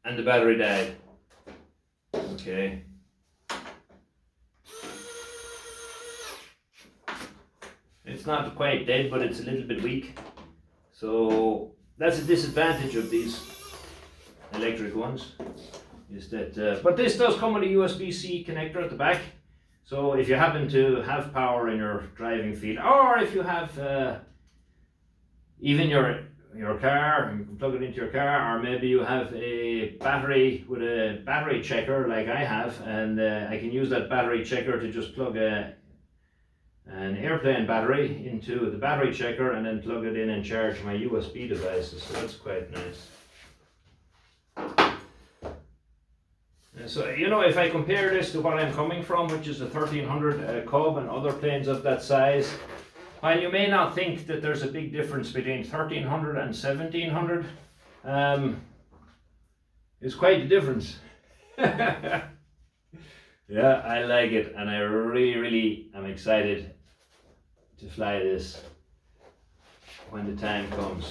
and the battery died. Okay. It's not quite dead, but it's a little bit weak. So that's a disadvantage of these electric ones. Is that, but this does come with a USB-C connector at the back. So if you happen to have power in your driving field, or if you have even your car, you can plug it into your car, or maybe you have a battery with a battery checker like I have, and I can use that battery checker to just plug an airplane battery into the battery checker and then plug it in and charge my USB devices. So that's quite nice. And so, you know, if I compare this to what I'm coming from, which is a 1300 Cub and other planes of that size, while you may not think that there's a big difference between 1300 and 1700, it's quite a difference. Yeah, I like it, and I really am excited to fly this when the time comes.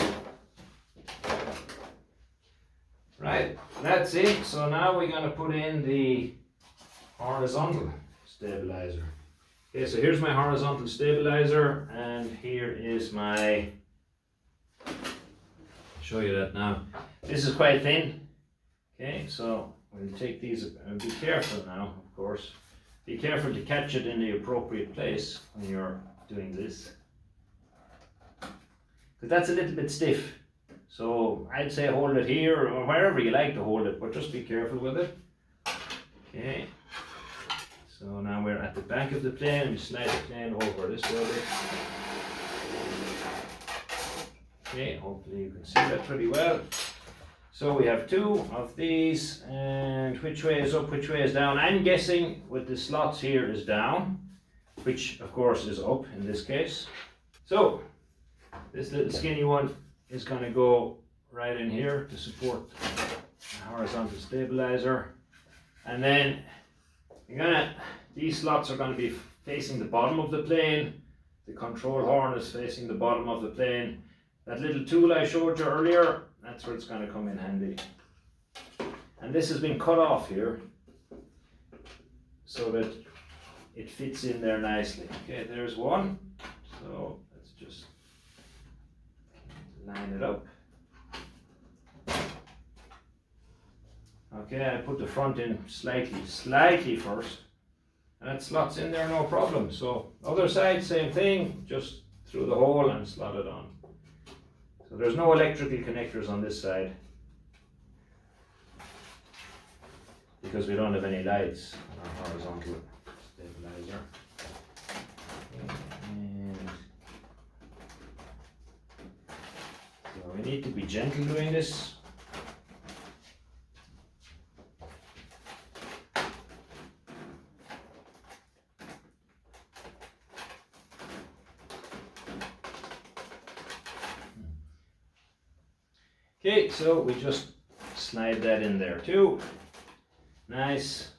Right, that's it. So now we're going to put in the horizontal stabilizer. Okay, so here's my horizontal stabilizer, and here is my, I'll show you that now. This is quite thin. Okay, so we'll take these, and be careful now, of course. Be careful to catch it in the appropriate place when you're doing this, because that's a little bit stiff. So I'd say hold it here or wherever you like to hold it, but just be careful with it. Okay. So now we're at the back of the plane, and we slide the plane over this way a bit. Okay, hopefully you can see that pretty well. So we have two of these, and which way is up, which way is down? I'm guessing with the slots here is down, which of course is up in this case. So this little skinny one is going to go right in here to support the horizontal stabilizer, and then these slots are going to be facing the bottom of the plane. The control horn is facing the bottom of the plane. That little tool I showed you earlier, that's where it's going to come in handy. And this has been cut off here so that it fits in there nicely. Okay, there's one. So let's just line it up. Okay, I put the front in slightly first, and that slots in there no problem. So other side, same thing, just through the hole and slot it on. So there's no electrical connectors on this side because we don't have any lights on our horizontal stabilizer. And so we need to be gentle doing this. Okay, so we just slide that in there too. Nice.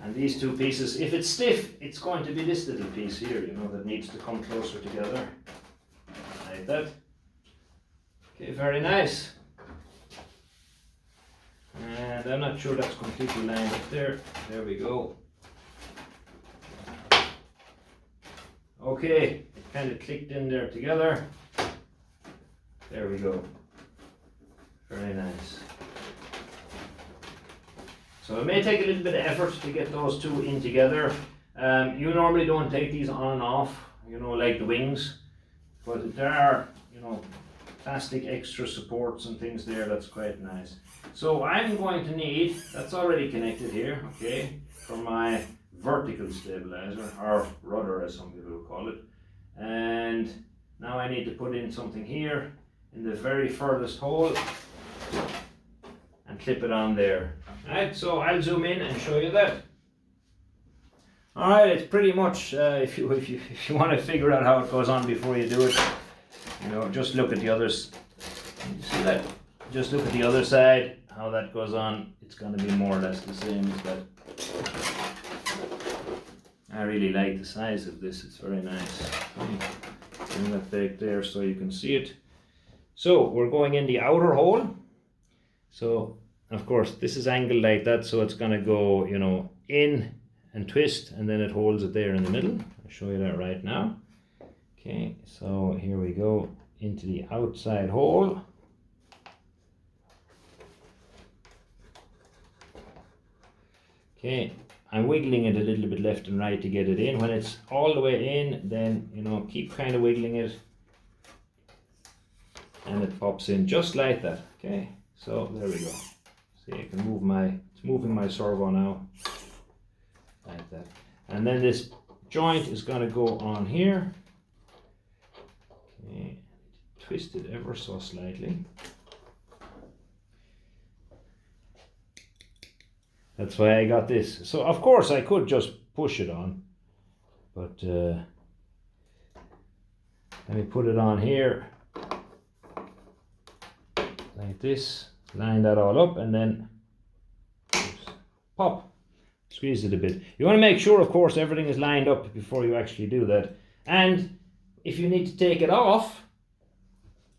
And these two pieces, if it's stiff, it's going to be this little piece here, you know, that needs to come closer together. Like that. Okay, very nice. And I'm not sure that's completely lined up there. There we go. Okay, it kind of clicked in there together. There we go. Very nice. So it may take a little bit of effort to get those two in together. You normally don't take these on and off, you know, like the wings, but there are, you know, plastic extra supports and things there. That's quite nice. So I'm going to need, that's already connected here, okay, for my vertical stabilizer, or rudder as some people will call it. And now I need to put in something here in the very furthest hole and clip it on there. Alright, so I'll zoom in and show you that. Alright, it's pretty much, if you want to figure out how it goes on before you do it, you know, just look at the others. You see that? Just look at the other side, how that goes on. It's going to be more or less the same as that. I really like the size of this, it's very nice. Bring that back there so you can see it. So we're going in the outer hole. So of course, this is angled like that, so it's going to go, you know, in and twist, and then it holds it there in the middle. I'll show you that right now. Okay, so here we go into the outside hole. Okay, I'm wiggling it a little bit left and right to get it in. When it's all the way in, then, you know, keep kind of wiggling it, and it pops in just like that. Okay, so there we go. See, I can move it's moving my servo now, like that. And then this joint is going to go on here. Okay, twist it ever so slightly. That's why I got this. So of course I could just push it on, but let me put it on here like this, line that all up, and then pop, squeeze it a bit. You want to make sure, of course, everything is lined up before you actually do that. And if you need to take it off,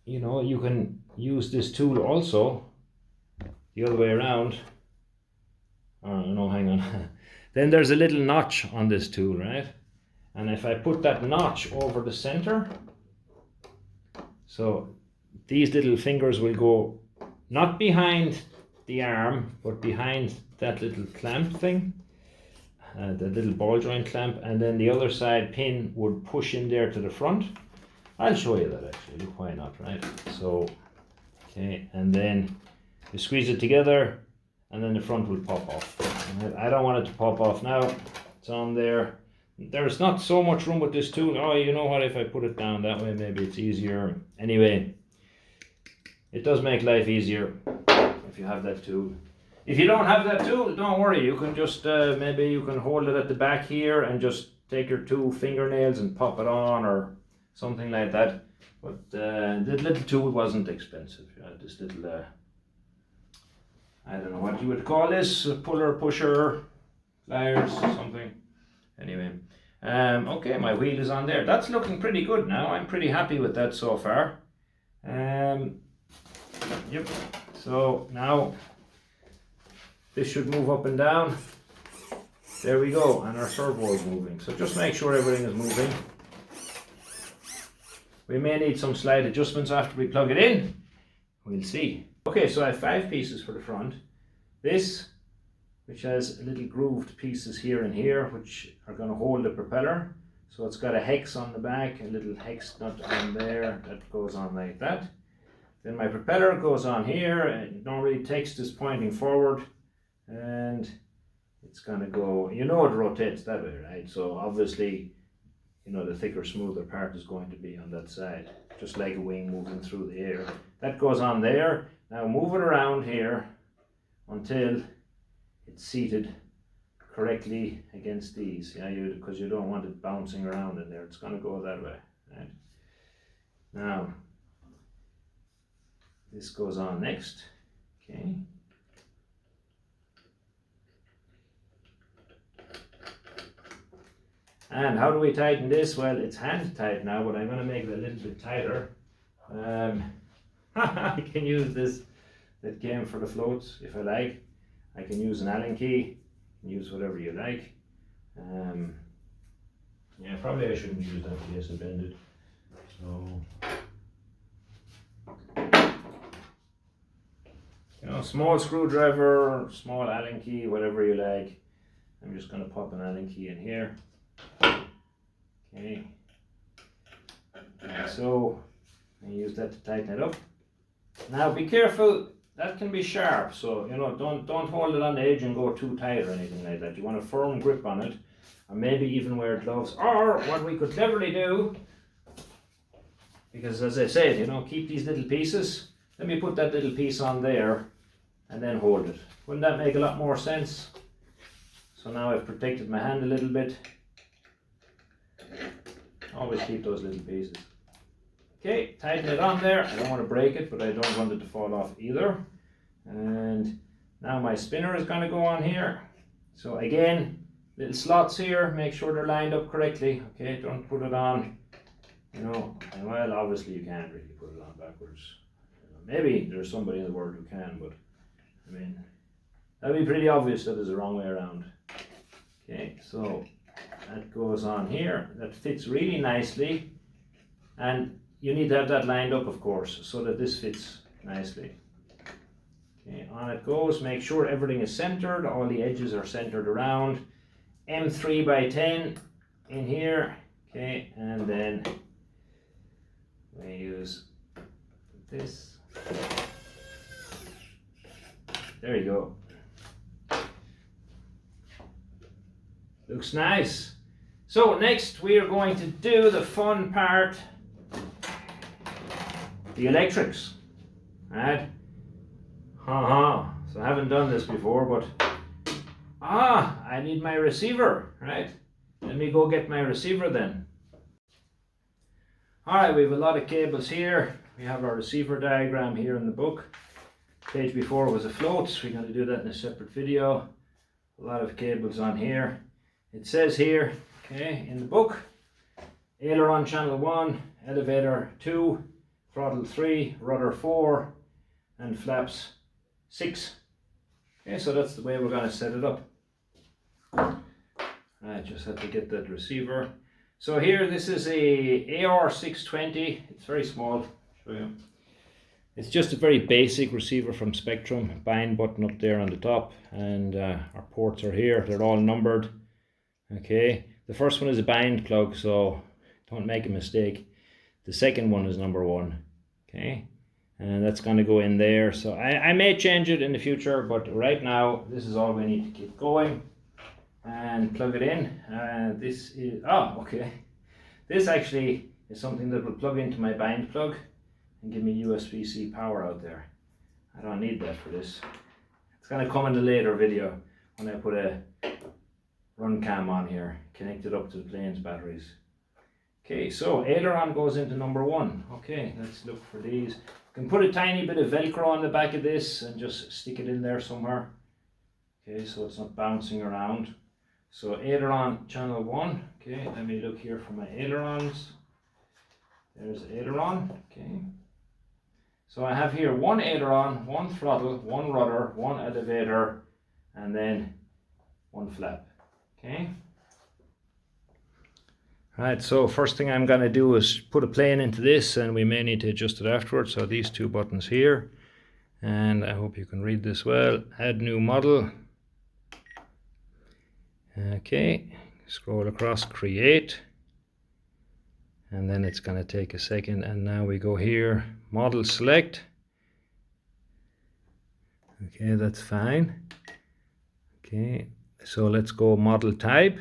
you know, you can use this tool also the other way around. Oh no, hang on. Then there's a little notch on this tool, right? And if I put that notch over the center, so these little fingers will go not behind the arm, but behind that little clamp thing, the little ball joint clamp, and then the other side pin would push in there to the front. I'll show you that actually, look, why not, right? So, okay, and then you squeeze it together, and then the front will pop off. I don't want it to pop off now. It's on there. There's not so much room with this tool. Oh, you know what, if I put it down that way, maybe it's easier. Anyway, it does make life easier if you have that tool. If you don't have that tool, don't worry. You can just, maybe you can hold it at the back here and just take your two fingernails and pop it on or something like that. But the little tool wasn't expensive. You know, this little, I don't know what you would call this, a puller, pusher, pliers, something. Anyway, okay, my wheel is on there. That's looking pretty good now. I'm pretty happy with that so far. Yep, so now this should move up and down. There we go, and our servo is moving. So just make sure everything is moving. We may need some slight adjustments after we plug it in. We'll see. Okay, so I have 5 pieces for the front. This, which has little grooved pieces here and here, which are going to hold the propeller. So it's got a hex on the back, a little hex nut on there that goes on like that. Then my propeller goes on here, and normally text is pointing forward, and it's going to go, you know, it rotates that way, right? So obviously, you know, the thicker, smoother part is going to be on that side, just like a wing moving through the air. That goes on there. Now move it around here until it's seated correctly against these, yeah, because you don't want it bouncing around in there. It's going to go that way, right? Now, this goes on next, okay. And how do we tighten this? Well, it's hand tight now, but I'm going to make it a little bit tighter. I can use this that came for the floats if I like. I can use an Allen key, use whatever you like. Yeah, probably I shouldn't use that in case it bended. So, you know, small screwdriver, small Allen key, whatever you like. I'm just going to pop an Allen key in here. Okay. Like so, I use that to tighten it up. Now be careful, that can be sharp, so you know, don't hold it on the edge and go too tight or anything like that. You want a firm grip on it, or maybe even wear gloves. Or what we could cleverly do, because as I said, you know, keep these little pieces. Let me put that little piece on there and then hold it. Wouldn't that make a lot more sense? So now I've protected my hand a little bit. Always keep those little pieces. Okay, tighten it on there. I don't want to break it, but I don't want it to fall off either. And now my spinner is going to go on here. So again, little slots here, make sure they're lined up correctly. Okay, don't put it on, you know, and well, obviously you can't really put it on backwards. Maybe there's somebody in the world who can, but I mean, that'd be pretty obvious that it's the wrong way around. Okay, so that goes on here. That fits really nicely, and you need to have that lined up, of course, so that this fits nicely. Okay, on it goes. Make sure everything is centered. All the edges are centered around. M3 by 10 in here. Okay, and then we use this. There you go. Looks nice. So next we are going to do the fun part, the electrics. Right? So I haven't done this before, but I need my receiver, right? Let me go get my receiver then. Alright, we have a lot of cables here. We have our receiver diagram here in the book. Page before was a float. We're going to do that in a separate video. A lot of cables on here. It says here, okay, in the book, aileron channel 1, elevator 2, throttle 3, rudder 4, and flaps 6. Okay, so that's the way we're going to set it up. I just have to get that receiver. So here, this is a AR620. It's very small. Show you. It's just a very basic receiver from Spectrum. Bind button up there on the top, and our ports are here. They're all numbered. Okay, the first one is a bind plug, so don't make a mistake. The second one is number 1. Okay, and that's going to go in there. So I may change it in the future, but right now this is all we need to keep going. And plug it in. This is okay. This actually is something that will plug into my bind plug and give me USB-C power out there. I don't need that for this. It's going to come in a later video when I put a run cam on here, connected up to the plane's batteries. Okay, so aileron goes into number 1. Okay, let's look for these. You can put a tiny bit of Velcro on the back of this and just stick it in there somewhere. Okay, so it's not bouncing around. So aileron channel 1. Okay, let me look here for my ailerons. There's aileron. Okay. So I have here 1 aileron, 1 throttle, 1 rudder, 1 elevator, and then 1 flap. Okay. Right, so first thing I'm going to do is put a plane into this, and we may need to adjust it afterwards. So these 2 buttons here, and I hope you can read this well. Add new model. Okay, scroll across, create, and then it's going to take a second, and now we go here, model select. Okay, that's fine. Okay, so let's go model type.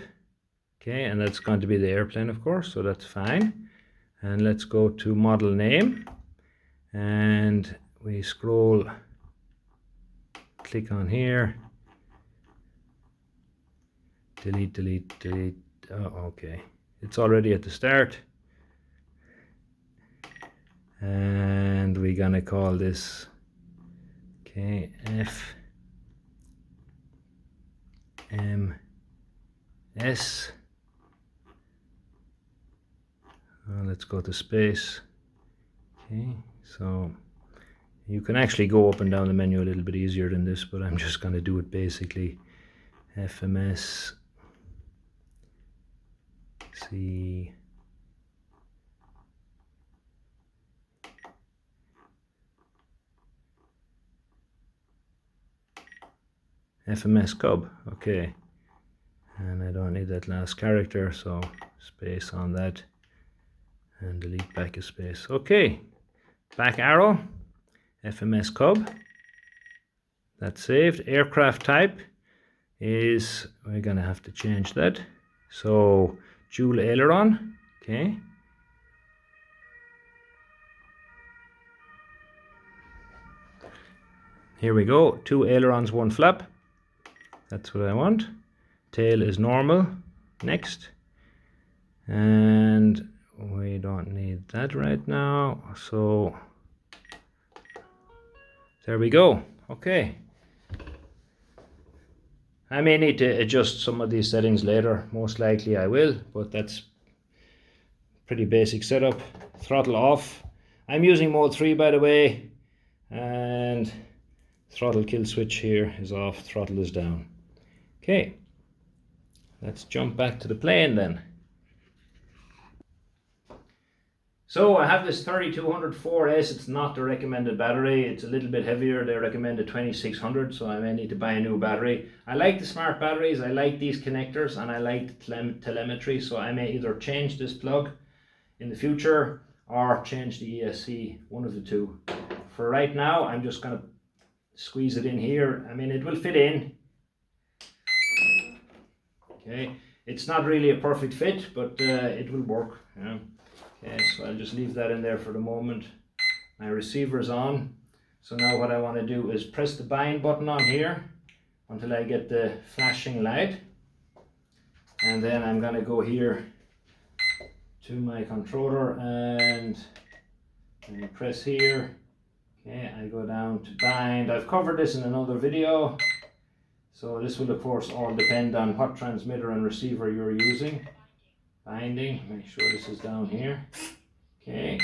Okay, and that's going to be the airplane, of course, so that's fine. And let's go to model name, and we scroll, click on here, delete, delete, delete. Oh, okay, it's already at the start. And we're gonna call this, okay, FMS. Let's go to space. Okay, so you can actually go up and down the menu a little bit easier than this, but I'm just going to do it basically. FMS FMS Cub. Okay, and I don't need that last character, so space on that and delete back a space. Okay, back arrow, FMS Cub. That's saved. Aircraft type is, we're gonna have to change that. So dual aileron. Okay. Here we go. 2 ailerons, 1 flap. That's what I want. Tail is normal. Next. And we don't need that right now. So there we go. Okay. I may need to adjust some of these settings later. Most likely I will, but that's pretty basic setup. Throttle off. I'm using mode 3, by the way, and Throttle kill switch here is off, throttle is down. Okay, let's jump back to the plane then. So I have this 3200 4S, it's not the recommended battery, it's a little bit heavier, they recommend a 2600, so I may need to buy a new battery. I like the smart batteries, I like these connectors, and I like the telemetry, so I may either change this plug in the future or change the ESC, one of the two. For right now, I'm just going to squeeze it in here. I mean, it will fit in. Okay, it's not really a perfect fit, but it will work. Yeah. Okay, so I'll just leave that in there for the moment. My receiver's on. So now what I want to do is press the bind button on here until I get the flashing light. And then I'm going to go here to my controller and I press here. Okay, I go down to bind. I've covered this in another video. So this will of course all depend on what transmitter and receiver you're using. Binding, make sure this is down here. Okay,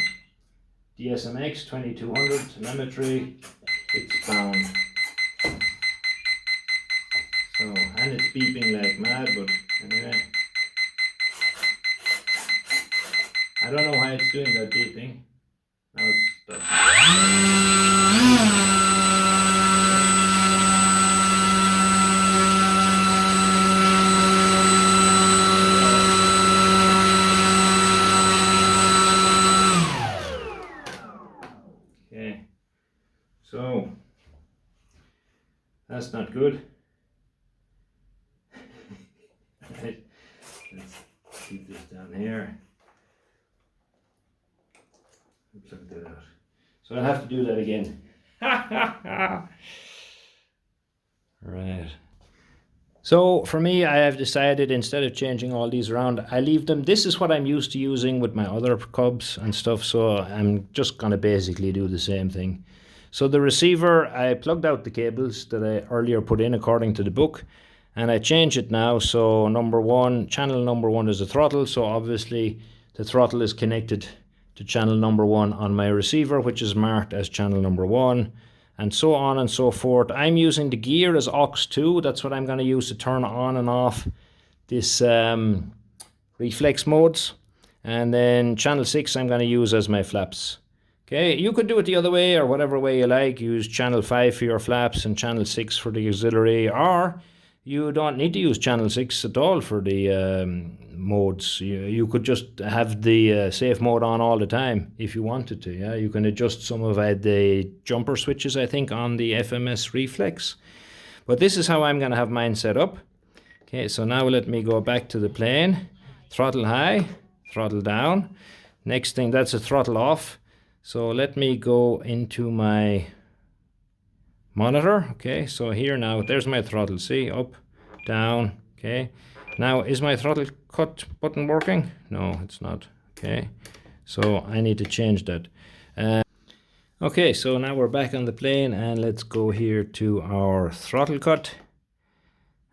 DSMX 2200 telemetry, it's bound. So, and it's beeping like mad, but anyway. I don't know why it's doing that beeping. Now it's stopped. So that's not good. Right. Let's keep this down here. Plug that out. So I'll have to do that again. Right. So for me, I have decided instead of changing all these around, I leave them. This is what I'm used to using with my other Cubs and stuff. So I'm just going to basically do the same thing. So the receiver, I plugged out the cables that I earlier put in according to the book, and I change it now. So number one, channel number one is the throttle. So obviously the throttle is connected to channel number one on my receiver, which is marked as channel number one, and so on and so forth. I'm using the gear as aux2. That's what I'm going to use to turn on and off this reflex modes. And then channel 6 I'm going to use as my flaps. Okay, you could do it the other way or whatever way you like. Use channel 5 for your flaps and channel 6 for the auxiliary, or you don't need to use channel 6 at all for the modes. You could just have the safe mode on all the time if you wanted to. Yeah, you can adjust some of the jumper switches, I think, on the FMS Reflex. But this is how I'm going to have mine set up. Okay, so now let me go back to the plane. Throttle high, throttle down. Next thing, that's a throttle off. So let me go into my monitor. Okay, so here now, there's my throttle. See, up, down. Okay, now is my throttle cut button working? No, it's not. Okay, so I need to change that. Okay, so now we're back on the plane, and let's go here to our throttle cut.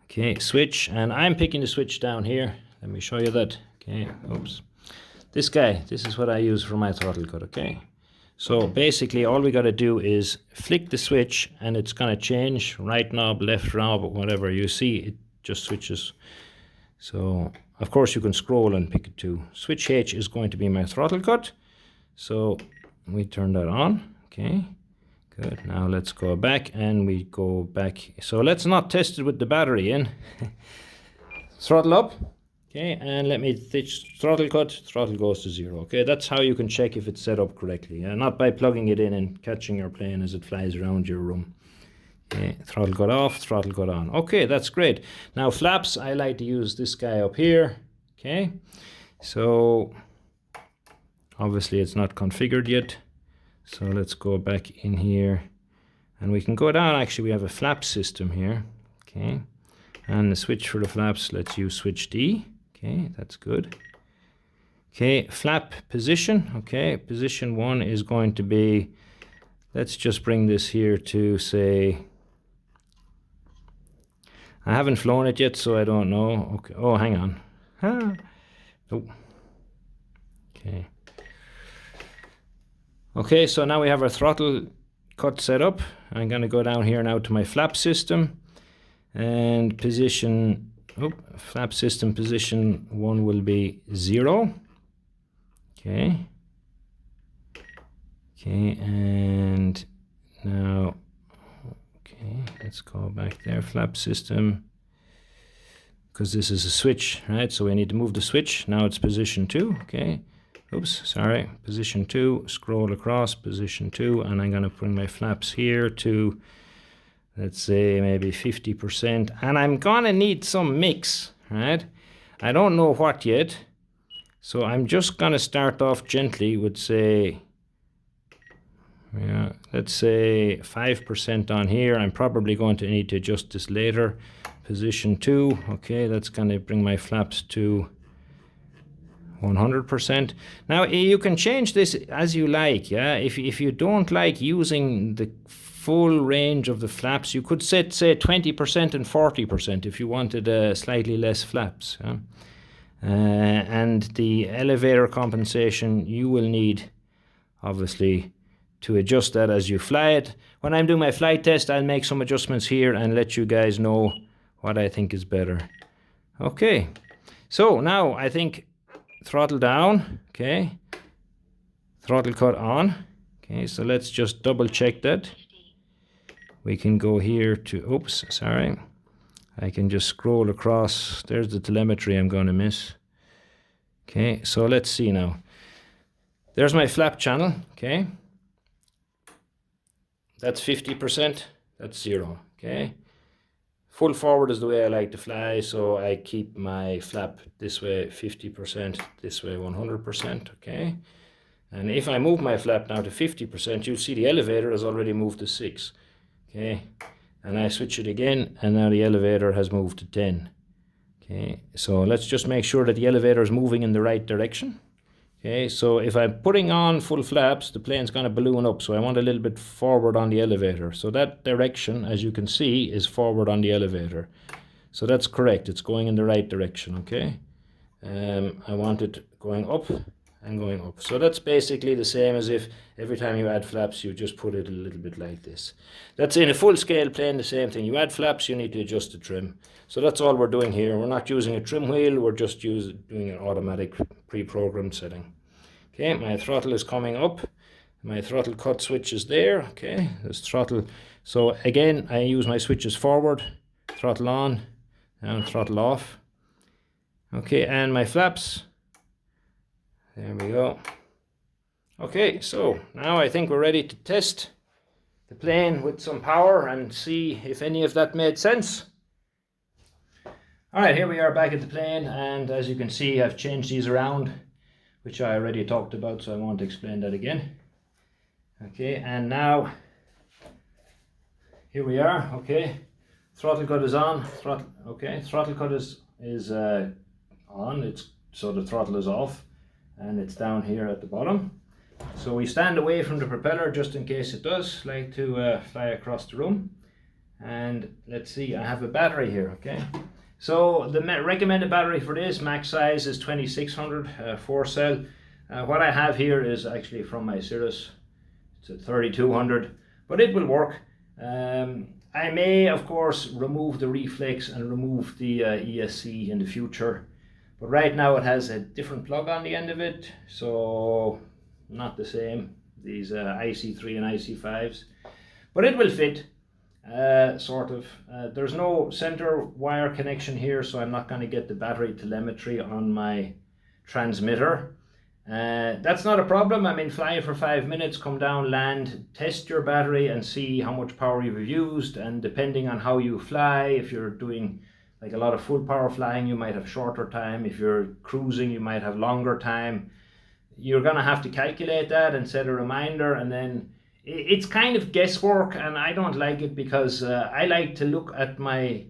Okay, switch, and I'm picking the switch down here. Let me show you that. Okay, oops. This guy, this is what I use for my throttle cut. Okay. So basically all we got to do is flick the switch and it's going to change right knob, left knob, whatever. You see it just switches. So of course you can scroll and pick it too. Switch H is going to be my throttle cut. So we turn that on. Okay, good. Now let's go back and we go back. So let's not test it with the battery in. Throttle up. Okay, and let me throttle cut, throttle goes to 0. Okay, that's how you can check if it's set up correctly. Not by plugging it in and catching your plane as it flies around your room. Okay, throttle cut off, throttle cut on. Okay, that's great. Now flaps, I like to use this guy up here. Okay, so obviously it's not configured yet. So let's go back in here and we can go down. Actually, we have a flap system here. Okay, and the switch for the flaps, let's use switch D. Okay, that's good. Okay, flap position. Okay, position 1 is going to be, let's just bring this here to say, I haven't flown it yet, so I don't know. Okay, oh, hang on. Ah. Oh. Okay. Okay, so now we have our throttle cut set up. I'm going to go down here now to my flap system and position, flap system position 1 will be 0. Okay. Okay, and now, okay, let's go back there, flap system, because this is a switch, right? So we need to move the switch. Now it's position 2, okay. Oops, sorry, position 2, scroll across, position 2, and I'm going to bring my flaps here to, let's say, maybe 50%. And I'm going to need some mix, right? I don't know what yet. So I'm just going to start off gently with, say, yeah, let's say 5% on here. I'm probably going to need to adjust this later. Position 2, okay, that's going to bring my flaps to 100%. Now you can change this as you like, yeah. If you don't like using the full range of the flaps, you could set, say, 20% and 40% if you wanted slightly less flaps, yeah? And the elevator compensation, you will need, obviously, to adjust that as you fly it. When I'm doing my flight test, I'll make some adjustments here and let you guys know what I think is better. Okay, so now I think throttle down, okay, throttle cut on. Okay, so let's just double check that. We can go here to, oops, sorry. I can just scroll across. There's the telemetry I'm going to miss. Okay, so let's see now. There's my flap channel, okay. That's 50%, that's 0, okay. Full forward is the way I like to fly, so I keep my flap this way 50%, this way 100%, okay. And if I move my flap now to 50%, you'll see the elevator has already moved to 6, okay. And I switch it again, and now the elevator has moved to 10, okay. So let's just make sure that the elevator is moving in the right direction. Okay, so if I'm putting on full flaps, the plane's going to balloon up, so I want a little bit forward on the elevator. So that direction, as you can see, is forward on the elevator. So that's correct, it's going in the right direction, okay? I want it going up and going up. So that's basically the same as if every time you add flaps, you just put it a little bit like this. That's in a full-scale plane, the same thing. You add flaps, you need to adjust the trim. So that's all we're doing here. We're not using a trim wheel, we're just doing an automatic pre-programmed setting. Okay, my throttle is coming up. My throttle cut switch is there. Okay, there's throttle. So again, I use my switches forward, throttle on, and throttle off. Okay, and my flaps. There we go. Okay, so now I think we're ready to test the plane with some power and see if any of that made sense. Alright, here we are back at the plane, and as you can see, I've changed these around, which I already talked about, so I won't explain that again. Okay, and now, here we are, okay. Throttle cut is on, throttle cut is on, so the throttle is off, and it's down here at the bottom. So we stand away from the propeller just in case it does like to fly across the room. And let's see, I have a battery here, okay. So the recommended battery for this max size is 2600 4-cell. What I have here is actually from my Cirrus. It's a 3200, but it will work. I may, of course, remove the Reflex and remove the ESC in the future, but right now it has a different plug on the end of it, so not the same, these IC3 and IC5s, but it will fit. Sort of. There's no center wire connection here, so I'm not going to get the battery telemetry on my transmitter. That's not a problem. I mean, flying for 5 minutes, come down, land, test your battery and see how much power you've used, and depending on how you fly, if you're doing like a lot of full power flying, you might have shorter time. If you're cruising, you might have longer time. You're going to have to calculate that and set a reminder, and then it's kind of guesswork, and I don't like it because I like to look at my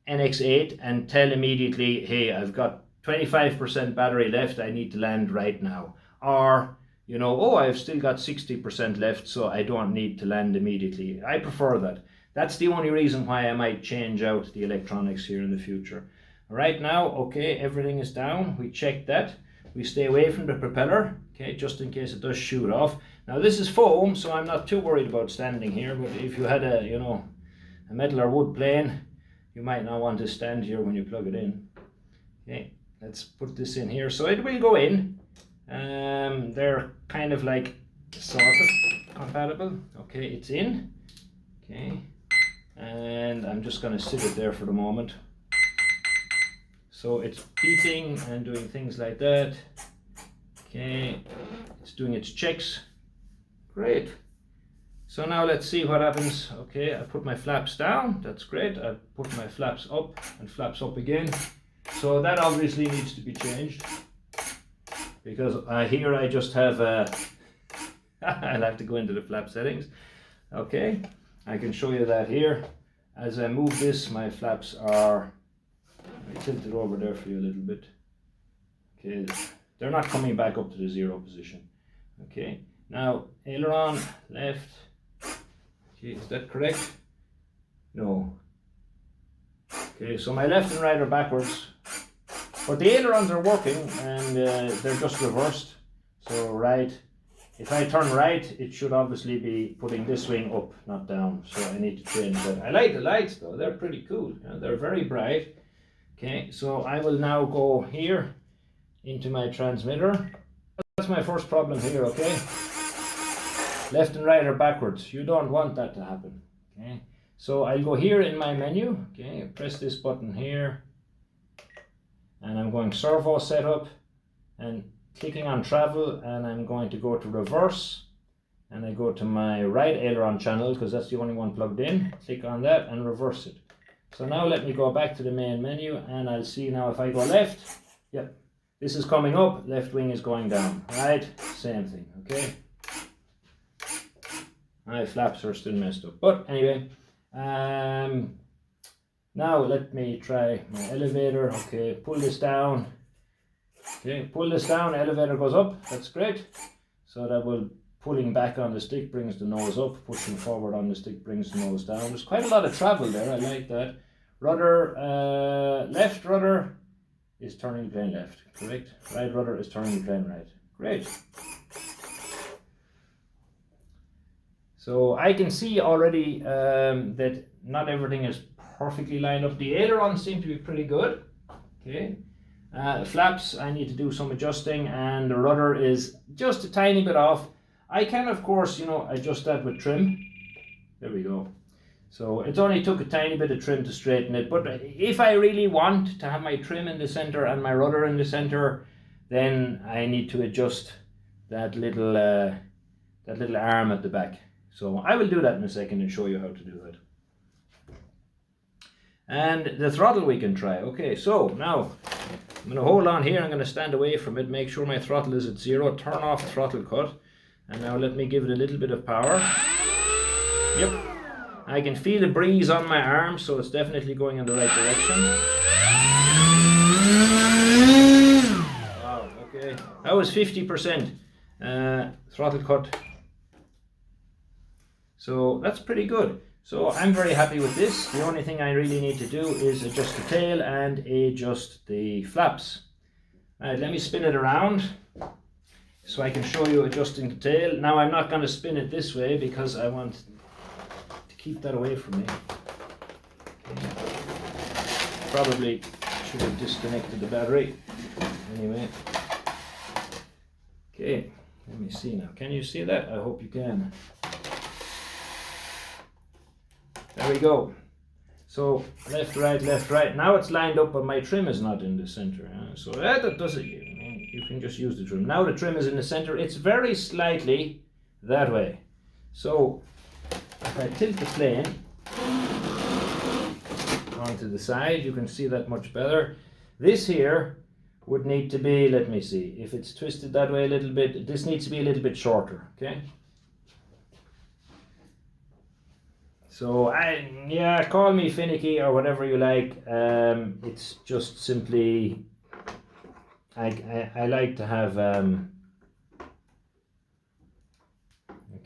NX8 and tell immediately, hey, I've got 25% battery left, I need to land right now. Or, you know, oh, I've still got 60% left, so I don't need to land immediately. I prefer that. That's the only reason why I might change out the electronics here in the future. Right now, okay, everything is down. We checked that. We stay away from the propeller, okay, just in case it does shoot off. Now this is foam, so I'm not too worried about standing here, but if you had a, you know, a metal or wood plane, you might not want to stand here when you plug it in. Okay, let's put this in here. So it will go in. They're kind of like sort of compatible. Okay, it's in. Okay, and I'm just going to sit it there for the moment. So it's beeping and doing things like that. Okay, it's doing its checks. Great. So now let's see what happens. Okay, I put my flaps down. That's great. I put my flaps up and flaps up again. So that obviously needs to be changed, because here I just have I'll have to go into the flap settings. Okay, I can show you that here. As I move this, my flaps are, let me tilt it over there for you a little bit. Okay, they're not coming back up to the 0 position. Okay, now aileron left. Okay, is that correct? No. Okay, so my left and right are backwards, but the ailerons are working, and they're just reversed. So right, if I turn right, it should obviously be putting this wing up, not down. So I need to change that. I like the lights though, they're pretty cool. They're very bright. Okay, so I will now go here into my transmitter. That's my first problem here, okay? Left and right are backwards. You don't want that to happen. Okay, so I'll go here in my menu. Okay, press this button here, and I'm going servo setup and clicking on travel, and I'm going to go to reverse, and I go to my right aileron channel because that's the only one plugged in. Click on that and reverse it. So now let me go back to the main menu, and I'll see now if I go left, yep, this is coming up, left wing is going down, right, same thing. Okay, my flaps are still messed up, but anyway, now let me try my elevator. Okay, pull this down. Okay, pull this down, elevator goes up, that's great. So that will, pulling back on the stick brings the nose up, pushing forward on the stick brings the nose down. There's quite a lot of travel there, I like that. Rudder, left rudder is turning the plane left, correct. Right rudder is turning the plane right, great. So I can see already that not everything is perfectly lined up. The ailerons seem to be pretty good, okay. Flaps, I need to do some adjusting, and the rudder is just a tiny bit off. I can, of course, you know, adjust that with trim. There we go. So it only took a tiny bit of trim to straighten it, but if I really want to have my trim in the center and my rudder in the center, then I need to adjust that little arm at the back. So I will do that in a second and show you how to do it. And the throttle we can try. Okay, so now I'm going to hold on here. I'm going to stand away from it, make sure my throttle is at 0, turn off throttle cut, and now let me give it a little bit of power. Yep, I can feel the breeze on my arm, so it's definitely going in the right direction. Wow, okay, that was 50% throttle cut. So that's pretty good. So I'm very happy with this. The only thing I really need to do is adjust the tail and adjust the flaps. Alright, let me spin it around so I can show you adjusting the tail. Now I'm not going to spin it this way because I want to keep that away from me. Okay. Probably should have disconnected the battery. Anyway. Okay, let me see now. Can you see that? I hope you can. There we go. So left, right. Now it's lined up, but my trim is not in the center. So that does it. You can just use the trim. Now the trim is in the center. It's very slightly that way. So if I tilt the plane onto the side, you can see that much better. This here would need to be, let me see, if it's twisted that way a little bit, this needs to be a little bit shorter, okay? So yeah, call me finicky or whatever you like. It's just simply, I like to have okay,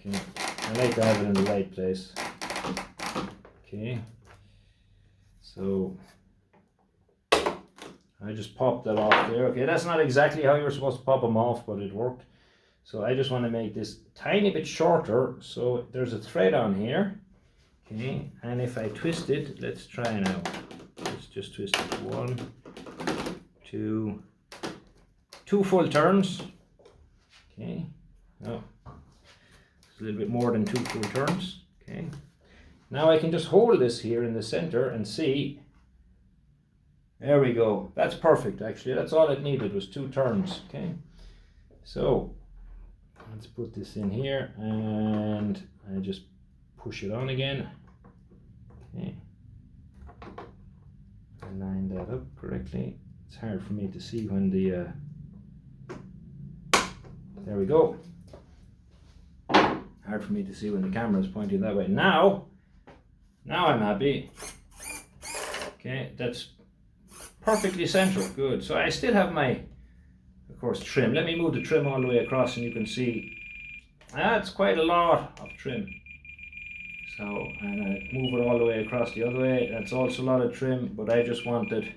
I like to have it in the right place. Okay, so I just popped that off there. Okay, that's not exactly how you're supposed to pop them off, but it worked. So I just want to make this tiny bit shorter. So there's a thread on here. Okay, and if I twist it, let's try now. Let's just twist it. 1, 2, 2 full turns. Okay, oh, it's a little bit more than 2 full turns. Okay, now I can just hold this here in the center and see. There we go. That's perfect, actually. That's all it needed was 2 turns. Okay, so let's put this in here and I just push it on again. Okay, I line that up correctly. It's hard for me to see when the there we go. Hard for me to see when the camera is pointing that way. Now I'm happy. Okay, that's perfectly central. Good. So I still have my, of course, trim. Let me move the trim all the way across and you can see that's quite a lot of trim. So, and I move it all the way across the other way. That's also a lot of trim, but I just wanted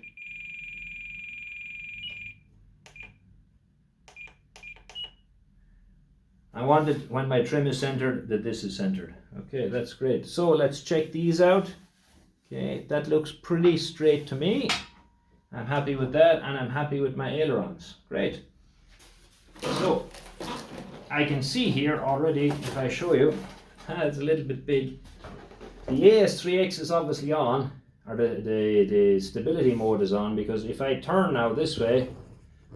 when my trim is centered that this is centered. Okay, that's great. So let's check these out. Okay, that looks pretty straight to me. I'm happy with that, and I'm happy with my ailerons. Great. So I can see here already, if I show you, it's a little bit big. The AS3X is obviously on, or the stability mode is on, because if I turn now this way,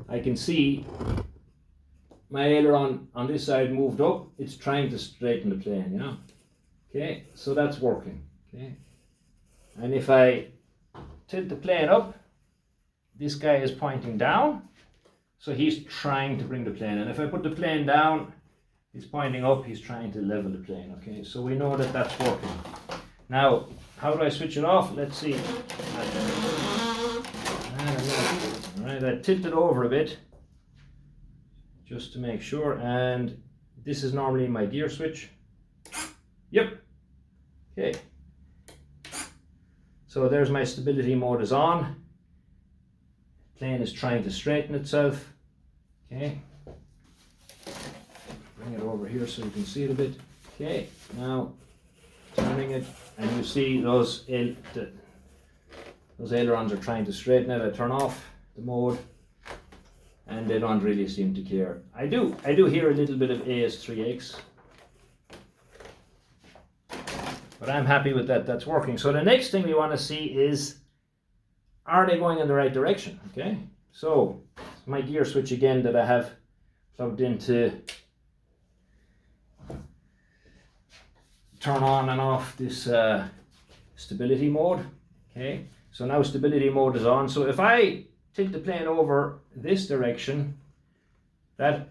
I can see my aileron on this side moved up. It's trying to straighten the plane, you know. Okay, so that's working. Okay, and if I tilt the plane up, this guy is pointing down, so he's trying to bring the plane. And if I put the plane down, he's pointing up, he's trying to level the plane. Okay, so we know that that's working. Now, how do I switch it off? Let's see. Alright, I tilted over a bit just to make sure, and this is normally my gear switch. Yep. Okay. So there's my stability mode is on. Plane is trying to straighten itself. Okay. Bring it over here so you can see it a bit. Okay. Now turning it, and you see those ailerons are trying to straighten it. I turn off the mode, and they don't really seem to care. I do hear a little bit of AS3X, but I'm happy with that. That's working. So the next thing we want to see is, are they going in the right direction? Okay, so my gear switch again that I have plugged into turn on and off this stability mode. Okay, so now stability mode is on. So if I tilt the plane over this direction, that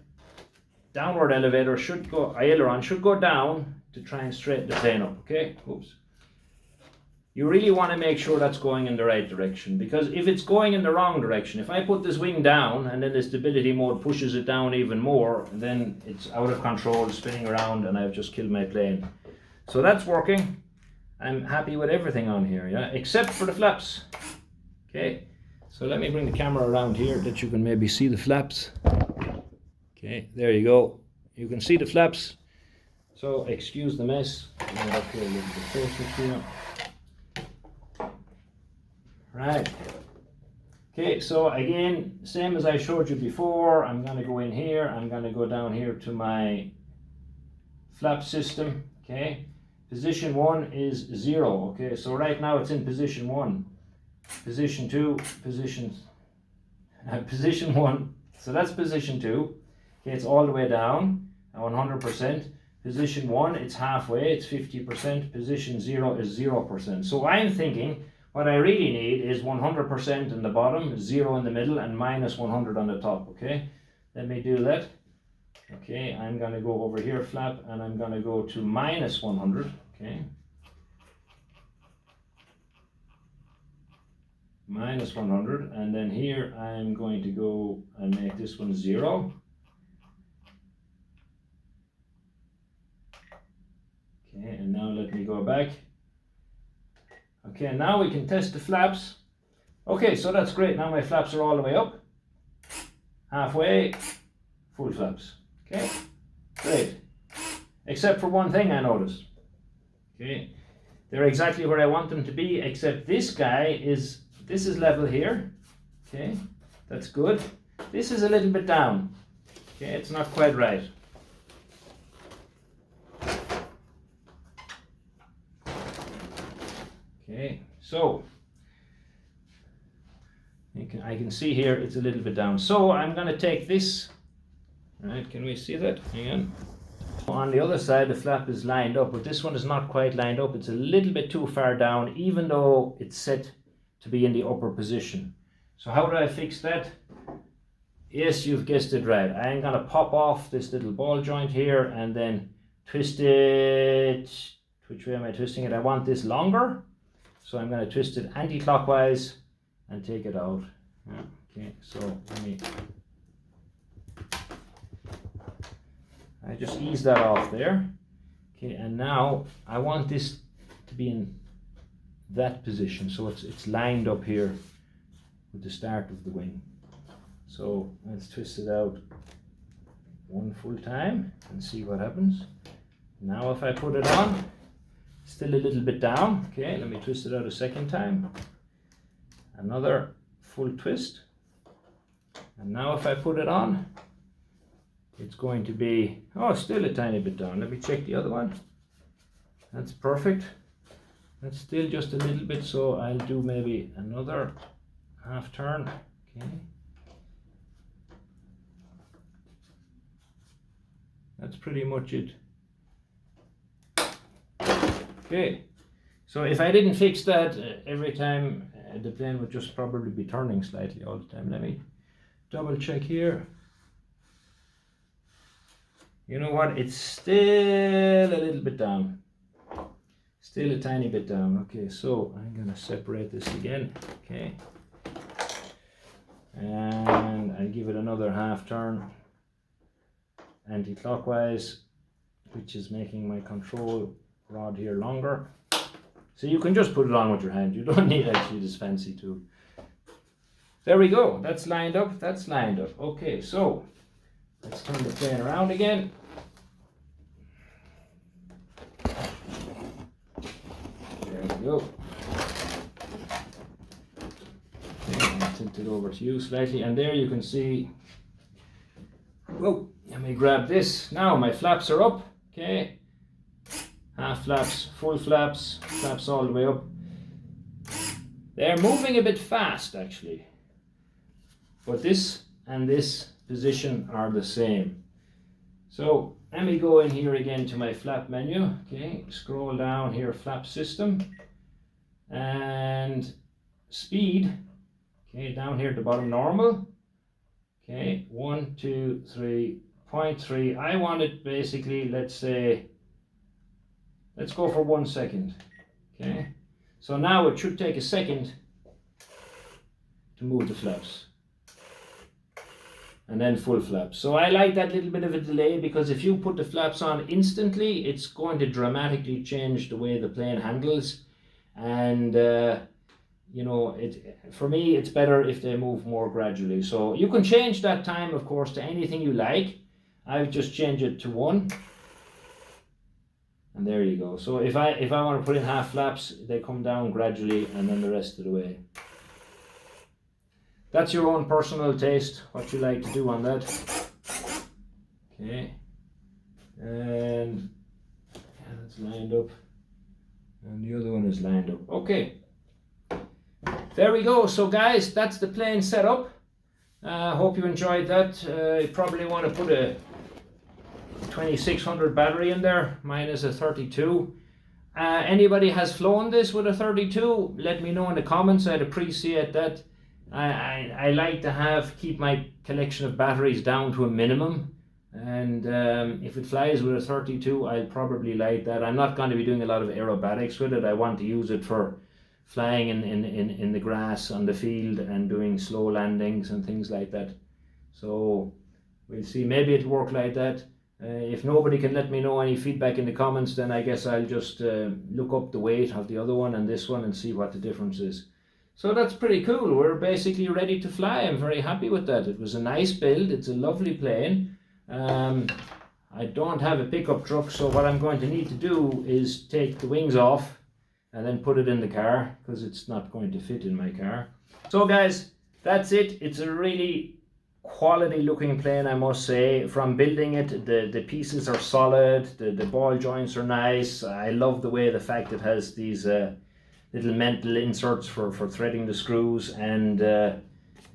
downward aileron should go down to try and straighten the plane up. Okay, oops. You really want to make sure that's going in the right direction, because if it's going in the wrong direction, if I put this wing down and then the stability mode pushes it down even more, then it's out of control, spinning around, and I've just killed my plane. So that's working. I'm happy with everything on here, yeah, except for the flaps. Okay, so let me bring the camera around here that you can maybe see the flaps. Okay, there you go. You can see the flaps. So excuse the mess. Bring it up here a little bit closer to you. Right. Okay, so again, same as I showed you before, I'm going to go in here. I'm going to go down here to my flap system. Okay, position 1 is 0. Okay, so right now it's in position 1. Position 2, position 1. So that's position 2. Okay, it's all the way down at 100%. Position 1, it's halfway, it's 50%. Position 0 is 0%. So I'm thinking what I really need is 100% in the bottom, 0 in the middle, and minus 100 on the top. Okay, let me do that. Okay, I'm going to go over here, flap, and I'm going to go to minus 100. Okay, minus 100, and then here I'm going to go and make this one 0. Okay, and now let me go back. Okay, now we can test the flaps. Okay, so that's great. Now my flaps are all the way up, halfway, full flaps. Okay, Great. Except for one thing I noticed. Okay. They're exactly where I want them to be, except this is level here. Okay. That's good. This is a little bit down. Okay, it's not quite right. Okay, so I can see here it's a little bit down. So I'm going to take this. Right, can we see that? Hang on. On the other side, the flap is lined up, but this one is not quite lined up. It's a little bit too far down, even though it's set to be in the upper position. So how do I fix that? Yes, you've guessed it right. I'm going to pop off this little ball joint here and then twist it. Which way am I twisting it? I want this longer. So I'm going to twist it anti-clockwise and take it out. Yeah, okay, so let me... I just ease that off there. Okay, and now I want this to be in that position. So it's lined up here with the start of the wing. So let's twist it out one full time and see what happens. Now if I put it on, still a little bit down. Okay, let me twist it out a second time. Another full twist. And now if I put it on, it's going to be, oh, still a tiny bit down. Let me check the other one. That's perfect. That's still just a little bit, so I'll do maybe another half turn. Okay. That's pretty much it. Okay, so if I didn't fix that every time, the plane would just probably be turning slightly all the time. Let me double check here. You know what? It's still a little bit down. Still a tiny bit down. Okay, so I'm gonna separate this again. Okay, and I'll give it another half turn anti-clockwise, which is making my control rod here longer. So you can just put it on with your hand. You don't need actually this fancy tool. There we go. That's lined up. That's lined up. Okay, so let's turn the plane around again. There we go. Okay, I'll tilt it over to you slightly, and there you can see. Whoa, let me grab this. Now my flaps are up. Okay, half flaps, full flaps, flaps all the way up. They're moving a bit fast actually, but this and this position are the same. So let me go in here again to my flap menu. Okay, scroll down here, flap system and speed. Okay, down here at the bottom, normal. Okay, 1, 2, 3, 0.3. I want it basically, let's say, let's go for 1 second. Okay, so now it should take a second to move the flaps. And then full flaps. So I like that little bit of a delay, because if you put the flaps on instantly, it's going to dramatically change the way the plane handles. And you know, for me it's better if they move more gradually. So you can change that time, of course, to anything you like. I've just changed it to 1. And there you go. So if I want to put in half flaps, they come down gradually and then the rest of the way. That's your own personal taste, what you like to do on that. Okay, and yeah, that's lined up, and the other one is lined up. Okay, there we go. So guys, that's the plane set up. Hope you enjoyed that. You probably want to put a 2600 battery in there. Mine is a 32. Anybody has flown this with a 32? Let me know in the comments. I'd appreciate that. I like to keep my collection of batteries down to a minimum, and if it flies with a 32, I'll probably like that. I'm not going to be doing a lot of aerobatics with it. I want to use it for flying in the grass on the field and doing slow landings and things like that. So we'll see, maybe it'll work like that. If nobody can let me know any feedback in the comments, then I guess I'll just look up the weight of the other one and this one and see what the difference is. So that's pretty cool. We're basically ready to fly. I'm very happy with that. It was a nice build. It's a lovely plane. I I don't have a pickup truck, so what I'm going to need to do is take the wings off and then put it in the car, because it's not going to fit in my car. So guys, that's it. It's a really quality looking plane, I must say. From building it, the pieces are solid, the ball joints are nice. I love the way the fact it has these little metal inserts for threading the screws, and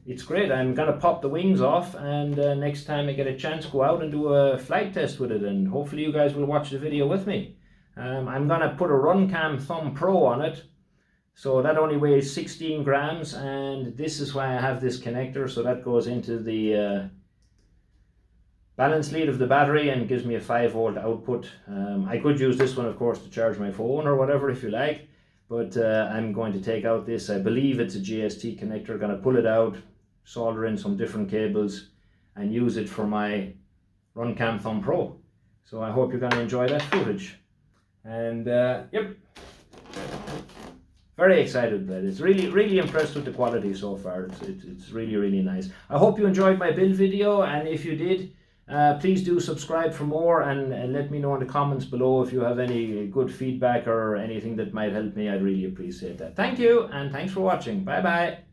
it's great. I'm gonna pop the wings off, and next time I get a chance, go out and do a flight test with it, and hopefully you guys will watch the video with me. I'm gonna put a Runcam Thumb Pro on it, so that only weighs 16 grams, and this is why I have this connector, so that goes into the balance lead of the battery and gives me a 5-volt output. I could use this one, of course, to charge my phone or whatever if you like, but I'm going to take out this, I believe it's a GST connector, going to pull it out, solder in some different cables, and use it for my Runcam Thumb Pro. So I hope you're going to enjoy that footage. And yep, very excited about it. It's really impressed with the quality so far. It's really nice. I hope you enjoyed my build video, and if you did, please do subscribe for more, and let me know in the comments below if you have any good feedback or anything that might help me. I'd really appreciate that. Thank you, and thanks for watching. Bye bye.